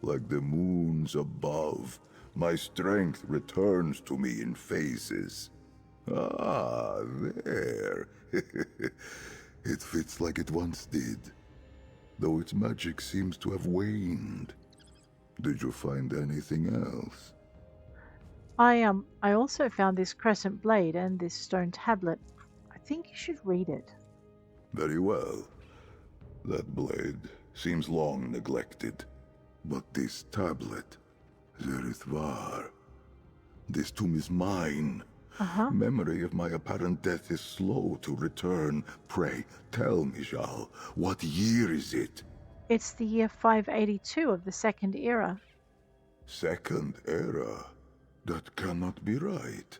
Like the moons above, my strength returns to me in phases. Ah, there. It fits like it once did, though its magic seems to have waned. Did you find anything else? I also found this crescent blade and this stone tablet. I think you should read it. Very well. That blade seems long neglected. But this tablet, Zerith-Var, this tomb is mine. Memory of my apparent death is slow to return. Pray, tell me, Jarl, what year is it? It's the year 582 of the Second Era. Second Era? That cannot be right.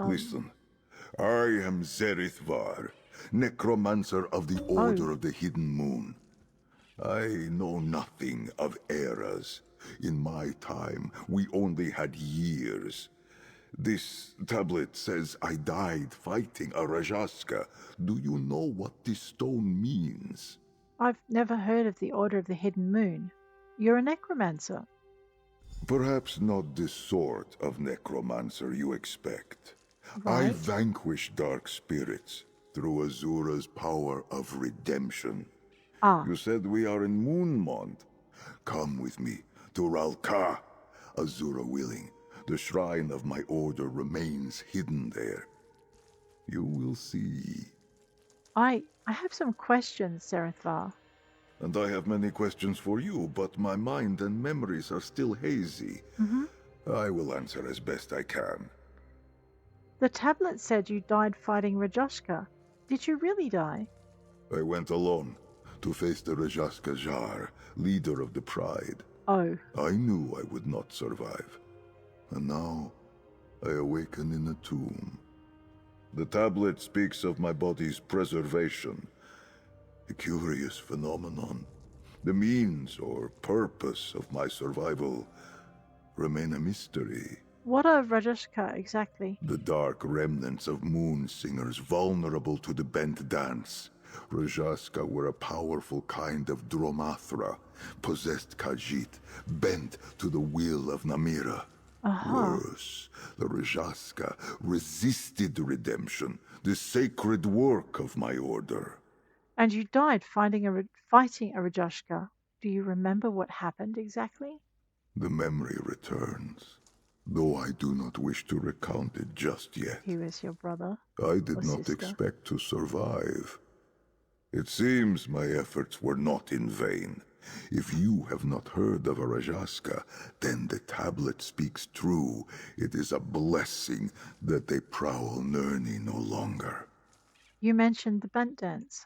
Listen, I am Zerith-Var, necromancer of the Order of the Hidden Moon. I know nothing of eras. In my time, we only had years. This tablet says I died fighting a Rajaska. Do you know what this stone means? I've never heard of the Order of the Hidden Moon. You're a necromancer. Perhaps not the sort of necromancer you expect. Right. I vanquish dark spirits through Azura's power of redemption. You said we are in Moonmont. Come with me to Rawl'kha. Azura willing, the shrine of my order remains hidden there. You will see. I have some questions, Zerith-Var. And I have many questions for you, but my mind and memories are still hazy. I will answer as best I can. The tablet said you died fighting Rajoshka. Did you really die? I went alone to face the Rajaska Jar, leader of the Pride. Oh. I knew I would not survive. And now, I awaken in a tomb. The tablet speaks of my body's preservation. A curious phenomenon. The means or purpose of my survival remain a mystery. What are Rajoshka exactly? The dark remnants of moon singers vulnerable to the bent dance. Rajaska were a powerful kind of Dromathra, possessed Khajiit, bent to the will of Namira. Worse, the Rajaska resisted redemption, the sacred work of my order. And you died fighting a Rajoshka. Do you remember what happened exactly? The memory returns, though I do not wish to recount it just yet. He was your brother? I did not expect to survive. It seems my efforts were not in vain. If you have not heard of a Rajaska, then the tablet speaks true. It is a blessing that they prowl Nirni no longer. You mentioned the bent dance.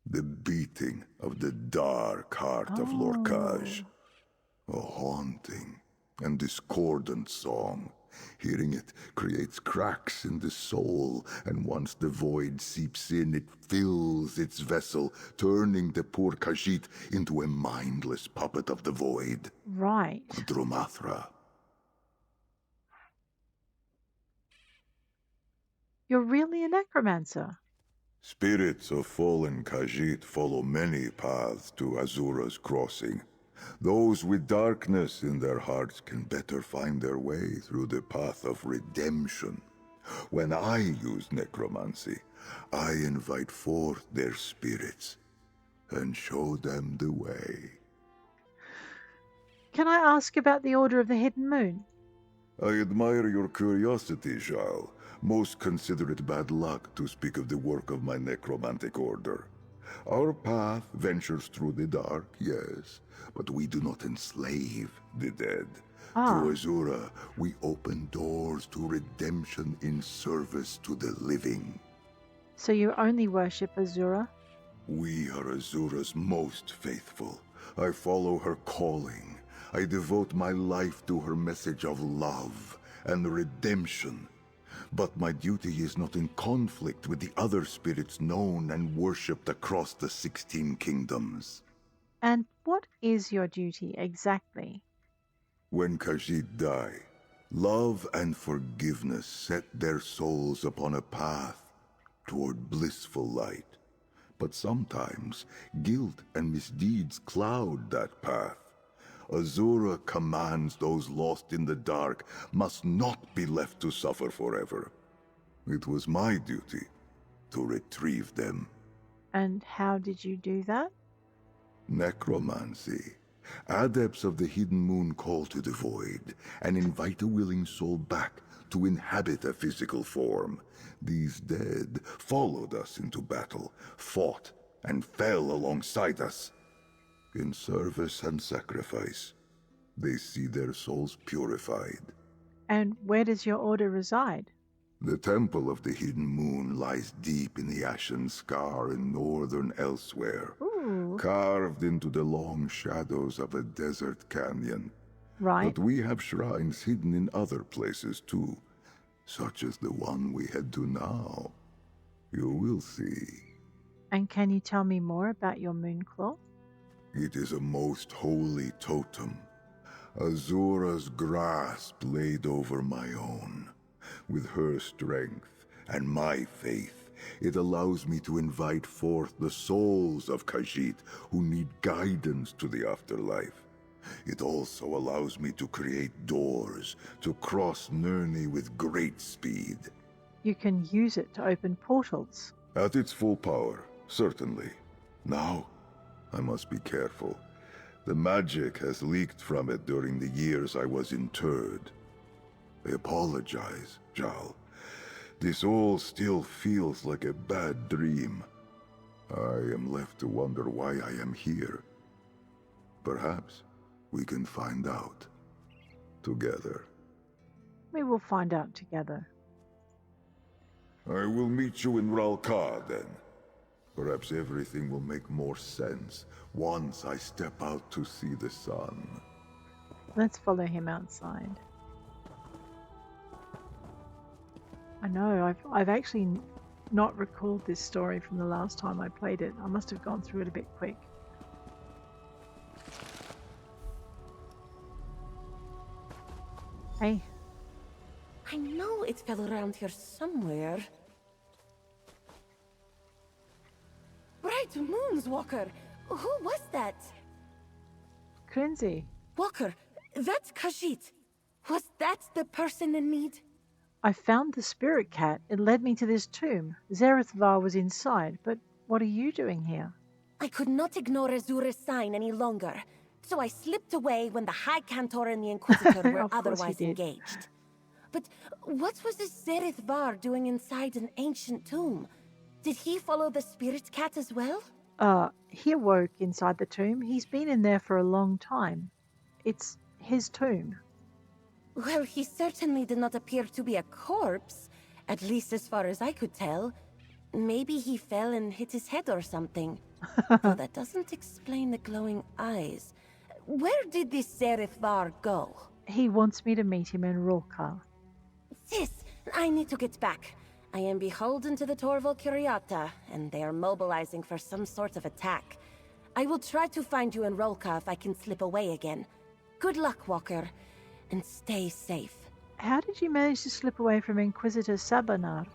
The beating of the dark heart of Lor'kha. A haunting and discordant song. Hearing it creates cracks in the soul, and once the void seeps in, it fills its vessel, turning the poor Khajiit into a mindless puppet of the void. Right. Dromathra. You're really a necromancer. Spirits of fallen Khajiit follow many paths to Azura's crossing. Those with darkness in their hearts can better find their way through the path of redemption. When I use necromancy, I invite forth their spirits and show them the way. Can I ask about the Order of the Hidden Moon? I admire your curiosity, Zhal. Most consider it bad luck to speak of the work of my necromantic order. Our path ventures through the dark, yes, but we do not enslave the dead. Through Azura, we open doors to redemption in service to the living. So you only worship Azura? We are Azura's most faithful. I follow her calling. I devote my life to her message of love and redemption. But my duty is not in conflict with the other spirits known and worshipped across the 16 kingdoms. And what is your duty exactly? When Khajiit die, love and forgiveness set their souls upon a path toward blissful light. But sometimes guilt and misdeeds cloud that path. Azura commands those lost in the dark must not be left to suffer forever. It was my duty to retrieve them. And how did you do that? Necromancy. Adepts of the Hidden Moon call to the void and invite a willing soul back to inhabit a physical form. These dead followed us into battle, fought, and fell alongside us. In service and sacrifice, they see their souls purified. And where does your order reside? The Temple of the Hidden Moon lies deep in the Ashen Scar in northern Elsewhere, carved into the long shadows of a desert canyon. Right. But we have shrines hidden in other places too, such as the one we head to now. You will see. And can you tell me more about your Moonclaw? It is a most holy totem. Azura's grasp laid over my own. With her strength and my faith, it allows me to invite forth the souls of Khajiit who need guidance to the afterlife. It also allows me to create doors to cross Nirni with great speed. You can use it to open portals. At its full power, certainly. Now, I must be careful. The magic has leaked from it during the years I was interred. I apologize, Zhal. This all still feels like a bad dream. I am left to wonder why I am here. Perhaps we can find out together. We will find out together. I will meet you in Rawl'kha then. Perhaps everything will make more sense once I step out to see the sun. Let's follow him outside. I know, I've actually not recalled this story from the last time I played it. I must have gone through it a bit quick. Hey. I know it fell around here somewhere. Bright moons, Walker! Who was that? Quincy. Walker, that's Khajiit. Was that the person in need? I found the spirit cat. It led me to this tomb. Zerith-Var was inside, but what are you doing here? I could not ignore Azura's sign any longer, so I slipped away when the High Cantor and the Inquisitor were otherwise engaged. But what was this Zerith-Var doing inside an ancient tomb? Did he follow the spirit cat as well? He awoke inside the tomb. He's been in there for a long time. It's his tomb. Well, he certainly did not appear to be a corpse, at least as far as I could tell. Maybe he fell and hit his head or something. Though that doesn't explain the glowing eyes. Where did this Zerith-Var go? He wants me to meet him in Rawl'kha. Sis, I need to get back. I am beholden to the Torval Curiata, and they are mobilizing for some sort of attack. I will try to find you in Rawl'kha if I can slip away again. Good luck, Walker, and stay safe. How did you manage to slip away from Inquisitor Sabanar?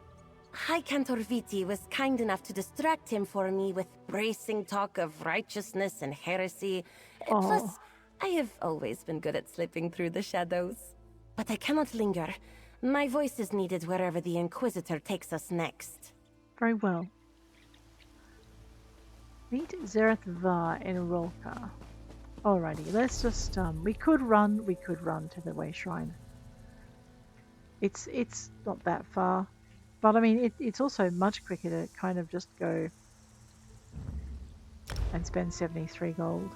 High Cantor Viti was kind enough to distract him for me with bracing talk of righteousness and heresy. Plus, I have always been good at slipping through the shadows. But I cannot linger. My voice is needed wherever the Inquisitor takes us next. Very well. Meet Zerith-Var in Rawl'kha. Alrighty, let's just we could run to the Way Shrine. It's not that far, but I mean it's also much quicker to kind of just go and spend 73 gold.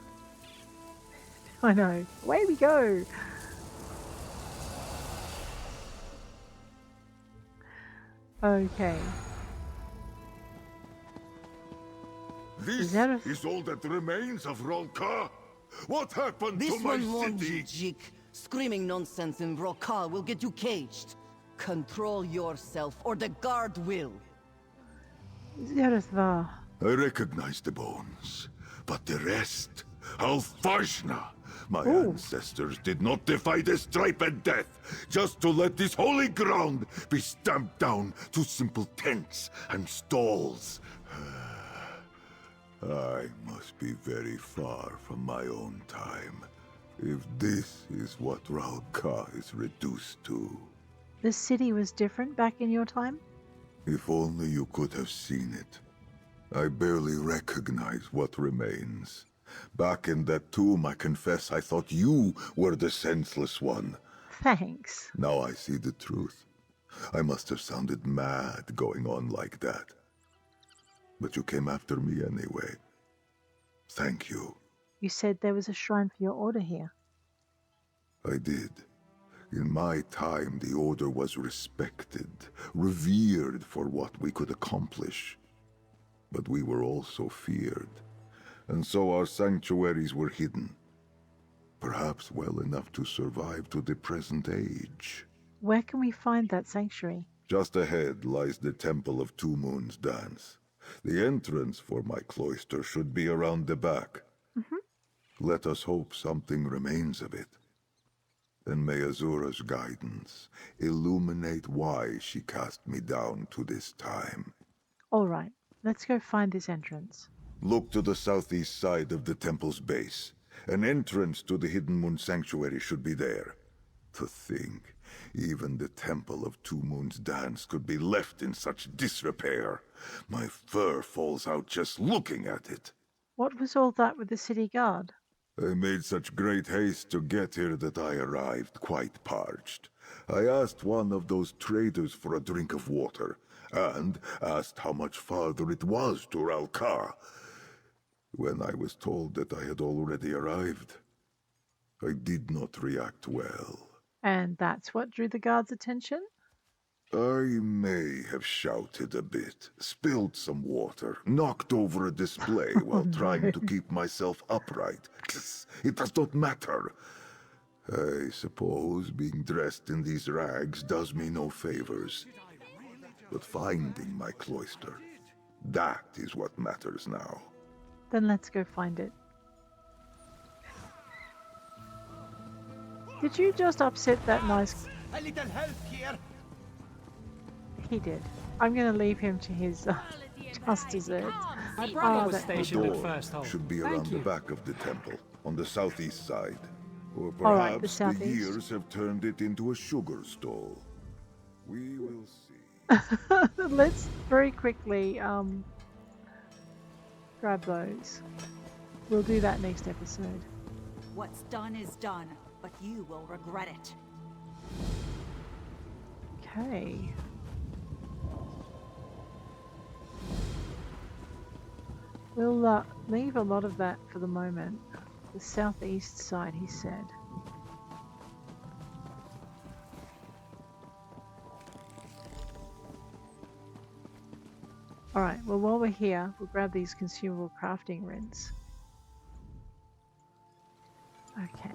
I know. Away we go. Okay. This is all that remains of Rawl'kha? What happened this to my one warned city? you, Jik. Screaming nonsense in Rawl'kha will get you caged. Control yourself, or the guard will. Zerith-Var. I recognize the bones, but the rest, Alfashna. My ancestors did not defy the stripe and death, just to let this holy ground be stamped down to simple tents and stalls. I must be very far from my own time, if this is what Rawl'kha is reduced to. The city was different back in your time? If only you could have seen it. I barely recognize what remains. Back in that tomb, I confess I thought you were the senseless one. Thanks. Now I see the truth. I must have sounded mad going on like that. But you came after me anyway. Thank you. You said there was a shrine for your order here. I did. In my time, the Order was respected, revered for what we could accomplish. But we were also feared, and so our sanctuaries were hidden. Perhaps well enough to survive to the present age. Where can we find that sanctuary? Just ahead lies the Temple of Two Moons Dance. The entrance for my cloister should be around the back. Let us hope something remains of it. And may Azura's guidance illuminate why she cast me down to this time. All right, let's go find this entrance. Look to the southeast side of the temple's base. An entrance to the Hidden Moon Sanctuary should be there. To think, even the Temple of Two Moons Dance could be left in such disrepair. My fur falls out just looking at it. What was all that with the city guard? I made such great haste to get here that I arrived quite parched. I asked one of those traders for a drink of water, and asked how much farther it was to Rawl'kha. When I was told that I had already arrived, I did not react well. And that's what drew the guard's attention? I may have shouted a bit, spilled some water, knocked over a display while trying to keep myself upright. It does not matter. I suppose being dressed in these rags does me no favors. But finding my cloister, that is what matters now. Then let's go find it. Did you just upset that nice... A little help here. He did. I'm going to leave him to his just desserts. My brother was The stationed at door First Hole. should be around the back of the temple, on the southeast side. Or All right, the perhaps the southeast. years have turned it into a sugar stall. We will see. Let's very quickly grab those. We'll do that next episode. What's done is done, but you will regret it. Okay. We'll leave a lot of that for the moment. The southeast side, he said. Alright, well while we're here, we'll grab these consumable crafting writs. Okay.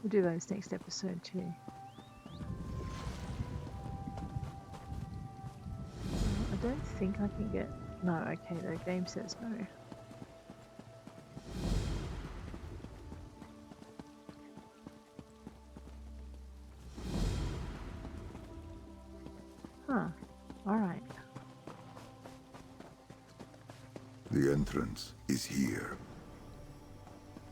We'll do those next episode too. I don't think I can get... No, okay, the game says no. Huh. Alright. The entrance is here.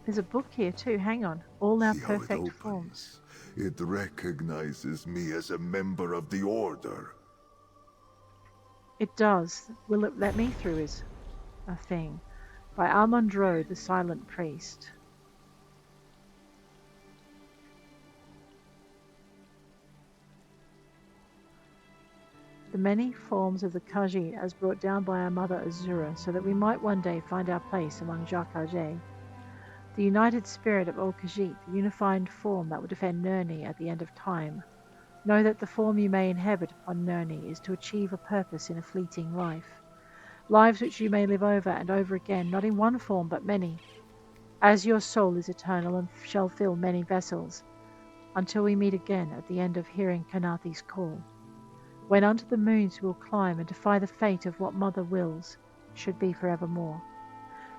There's a book here too, hang on. All our See how it perfect opens. forms. It recognizes me as a member of the Order. It does. Will it let me through is a thing. By Armandro, the Silent Priest. The many forms of the Khajiit as brought down by our mother Azura, so that we might one day find our place among Jalkajay. The united spirit of all Khajiit, the unified form that will defend Nurni at the end of time. Know that the form you may inhabit upon Nurni is to achieve a purpose in a fleeting life. Lives which you may live over and over again, not in one form but many. As your soul is eternal and shall fill many vessels, until we meet again at the end of hearing Kanathi's call. When unto the moons we'll climb and defy the fate of what mother wills should be forevermore.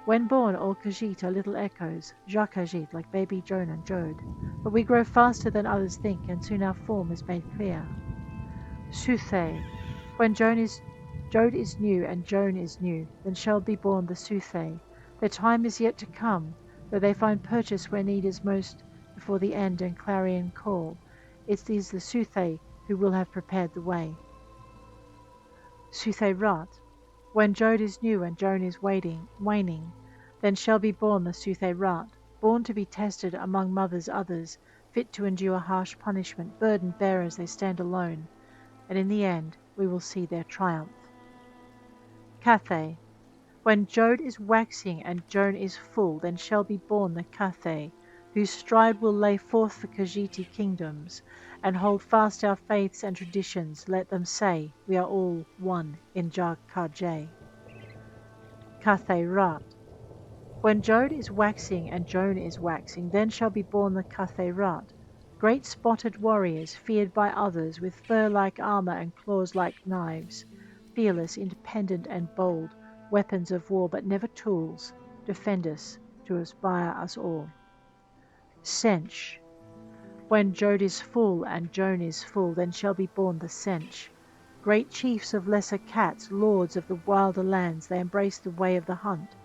When born, all Khajiit are little echoes, Jalkajit like baby Joan and Jode, but we grow faster than others think, and soon our form is made clear. Suthe, when Jode is new and Joan is new, then shall be born the Suthe. Their time is yet to come, though they find purchase where need is most before the end and clarion call. It is the Suthe who will have prepared the way. Suthe-Rat, when Jode is new and Joan is waning, then shall be born the Suthe-Rat, born to be tested among mothers others, fit to endure harsh punishment, burden bearers they stand alone, and in the end we will see their triumph. Cathay, when Jode is waxing and Joan is full, then shall be born the Cathay, whose stride will lay forth the Khajiiti kingdoms, and hold fast our faiths and traditions. Let them say we are all one in Jalkajay. Cathay-Rat, when Jode is waxing and Joan is waxing, then shall be born the Cathay-Rat, great spotted warriors, feared by others, with fur-like armor and claws like knives, fearless, independent and bold, weapons of war but never tools, defend us, to inspire us all. Sench, when Jode is full and Joan is full, then shall be born the Sench. Great chiefs of lesser cats, lords of the wilder lands, they embrace the way of the hunt,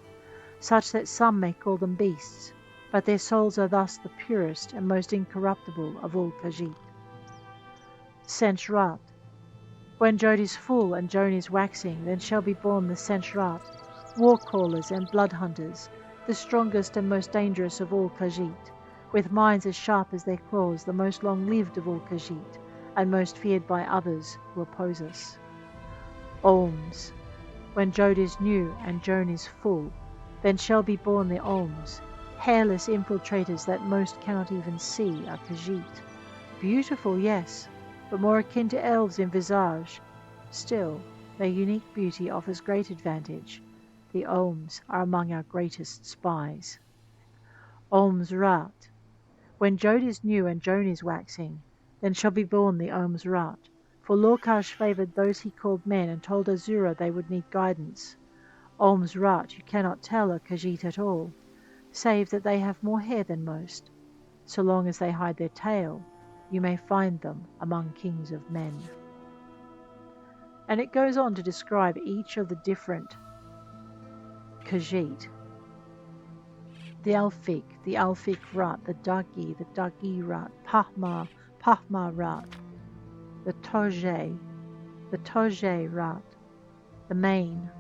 such that some may call them beasts, but their souls are thus the purest and most incorruptible of all Khajiit. Sench-Rat, when Jode is full and Joan is waxing, then shall be born the Sench-Rat, war-callers and blood-hunters, the strongest and most dangerous of all Khajiit, with minds as sharp as their claws, the most long-lived of all Khajiit, and most feared by others who oppose us. Olms, when Jode is new and Joan is full, then shall be born the Olms, hairless infiltrators that most cannot even see are Khajiit. Beautiful, yes, but more akin to elves in visage. Still, their unique beauty offers great advantage. The Olms are among our greatest spies. Olms-Rat, when Jode is new and Joan is waxing, then shall be born the Olms-Rat, for Lor'kha favoured those he called men and told Azura they would need guidance. Olms-Rat you cannot tell are Khajiit at all, save that they have more hair than most. So long as they hide their tail, you may find them among kings of men. And it goes on to describe each of the different Khajiit. The Alfik Rat, the Dagi Rat, Pahma Rat, the Toje Rat, the Main.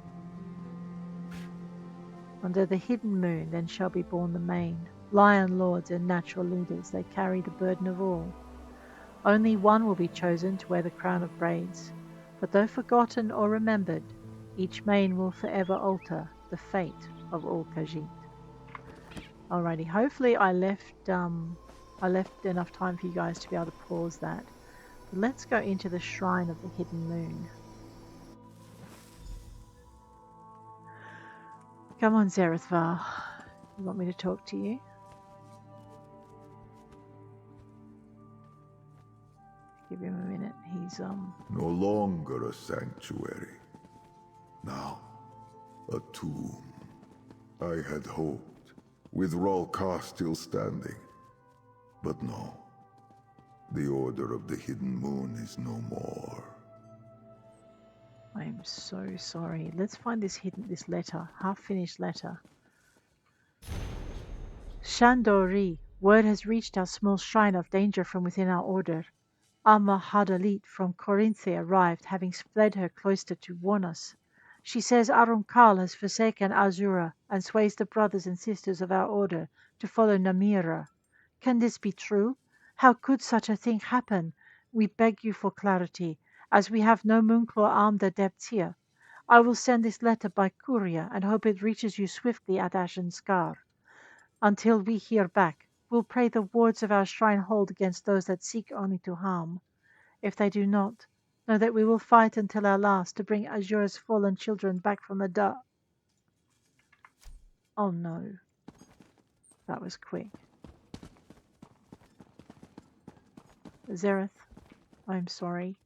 Under the hidden moon then shall be born the Main, lion lords and natural leaders, they carry the burden of all. Only one will be chosen to wear the crown of braids, but though forgotten or remembered, each Main will forever alter the fate of all Khajiit. Alrighty, hopefully I left enough time for you guys to be able to pause that. But let's go into the Shrine of the Hidden Moon. Come on, Zerith-Var. You want me to talk to you? Give him a minute. He's No longer a sanctuary. Now, a tomb. I had hoped, with Rawl'kha still standing. But no. The Order of the Hidden Moon is no more. I'm so sorry. Let's find this half-finished letter. Shandori, Word has reached our small shrine of danger from within our order. Alma Hadalit from Corinth arrived, having fled her cloister to warn us. She says Arumkal has forsaken Azura and sways the brothers and sisters of our order to follow Namira. Can this be true? How could such a thing happen? We beg you for clarity, as we have no Moonclaw armed adepts here. I will send this letter by courier and hope it reaches you swiftly at Ashen Scar. Until we hear back, we'll pray the wards of our shrine hold against those that seek only to harm. If they do not, know that we will fight until our last to bring Azura's fallen children back from the dark. Oh no. That was quick. Zerith, I'm sorry.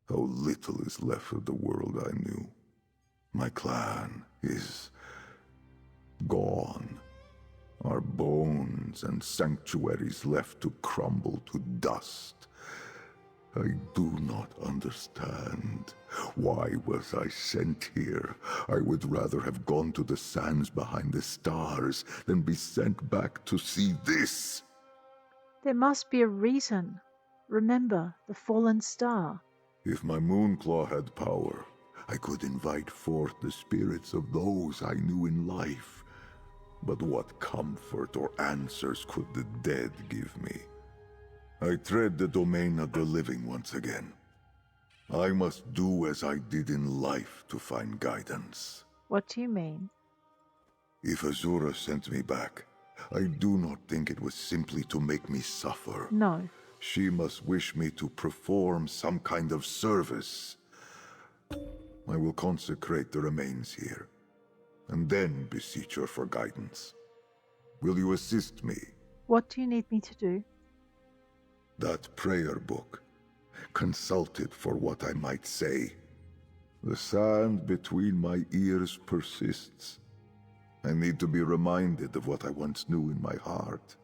How little is left of the world I knew. My clan is gone. Our bones and sanctuaries left to crumble to dust. I do not understand. Why was I sent here? I would rather have gone to the sands behind the stars than be sent back to see this. There must be a reason. Remember the fallen star. If my Moonclaw had power, I could invite forth the spirits of those I knew in life. But what comfort or answers could the dead give me? I tread the domain of the living once again. I must do as I did in life to find guidance. What do you mean? If Azura sent me back, I do not think it was simply to make me suffer. No. She must wish me to perform some kind of service. I will consecrate the remains here, and then beseech her for guidance. Will you assist me? What do you need me to do? That prayer book. Consult it for what I might say. The sand between my ears persists. I need to be reminded of what I once knew in my heart.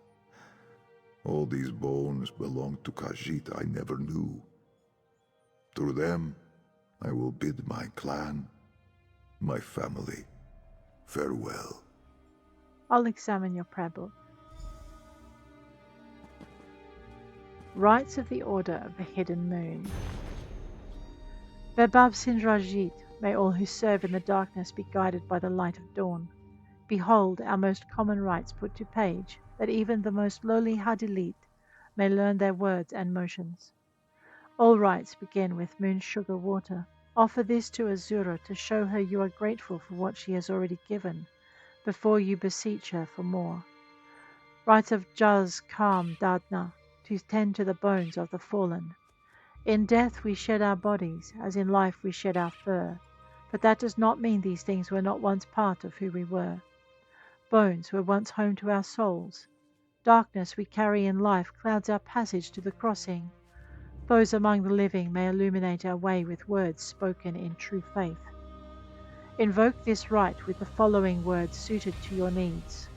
All these bones belong to Khajiit I never knew. Through them, I will bid my clan, my family, farewell. I'll examine your prayer book. Rites of the Order of the Hidden Moon. Bebab Sindrajit, may all who serve in the darkness be guided by the light of dawn. Behold our most common rites put to page, that even the most lowly Hadilit may learn their words and motions. All rites begin with moon sugar water. Offer this to Azura to show her you are grateful for what she has already given, before you beseech her for more. Rites of Jaz Kam Dadna, to tend to the bones of the fallen. In death we shed our bodies, as in life we shed our fur, but that does not mean these things were not once part of who we were. Bones were once home to our souls. Darkness we carry in life clouds our passage to the crossing. Those among the living may illuminate our way with words spoken in true faith. Invoke this rite with the following words suited to your needs.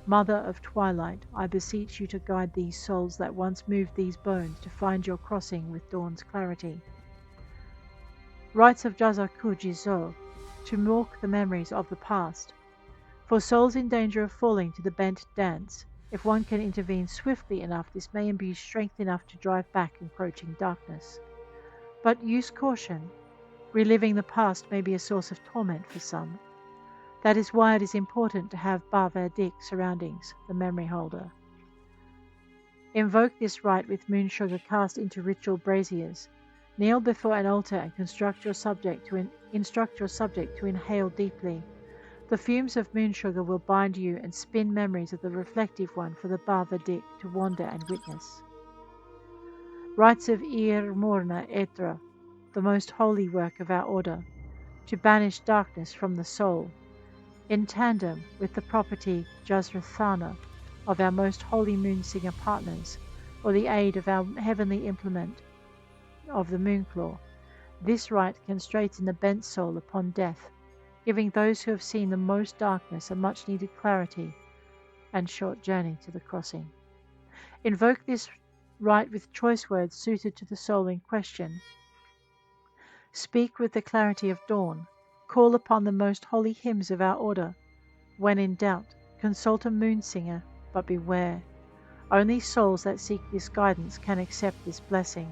Mother of Twilight, I beseech you to guide these souls that once moved these bones to find your crossing with dawn's clarity. Rites of Jazaku Jizo, to mock the memories of the past. For souls in danger of falling to the bent dance, if one can intervene swiftly enough, this may imbue strength enough to drive back encroaching darkness. But use caution. Reliving the past may be a source of torment for some. That is why it is important to have Bar-Verdik surroundings, the memory holder. Invoke this rite with moon sugar cast into ritual braziers. Kneel before an altar and instruct your subject to inhale deeply. The fumes of moon sugar will bind you and spin memories of the reflective one for the Bar-Verdik to wander and witness. Rites of Ir Morna Etra, the most holy work of our order, to banish darkness from the soul, in tandem with the property Jazrathana of our most holy moonsinger partners, or the aid of our heavenly implement of the Moonclaw. This rite can straighten the bent soul upon death, giving those who have seen the most darkness a much needed clarity and short journey to the crossing. Invoke this rite with choice words suited to the soul in question. Speak with the clarity of dawn. Call upon the most holy hymns of our order. When in doubt, consult a moonsinger but beware. Only souls that seek this guidance can accept this blessing.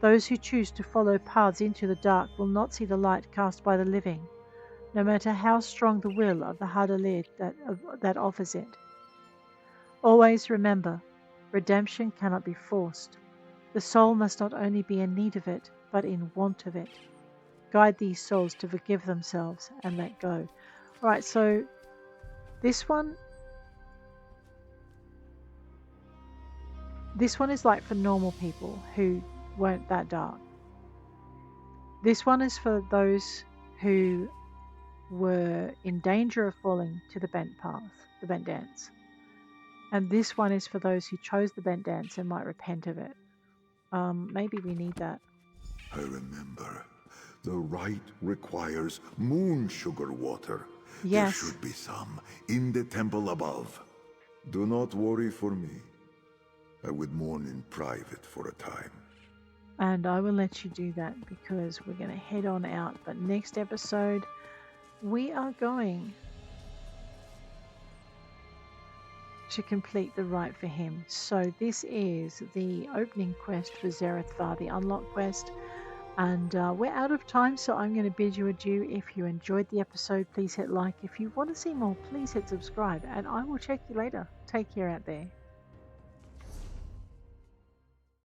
Those who choose to follow paths into the dark will not see the light cast by the living, no matter how strong the will of the Hadalid that offers it. Always remember, redemption cannot be forced. The soul must not only be in need of it, but in want of it. Guide these souls to forgive themselves and let go. Alright, so this one is like for normal people who weren't that dark. This one is for those who were in danger of falling to the bent path, the bent dance. And this one is for those who chose the bent dance and might repent of it. Maybe we need that. I remember. The rite requires moon sugar water. Yes. There should be some in the temple above. Do not worry for me. I would mourn in private for a time. And I will let you do that because we're going to head on out. But next episode, we are going to complete the rite for him. So this is the opening quest for Zerith-Var, the unlock quest. And we're out of time, so I'm going to bid you adieu. If you enjoyed the episode, please hit like. If you want to see more, please hit subscribe. And I will check you later. Take care out there.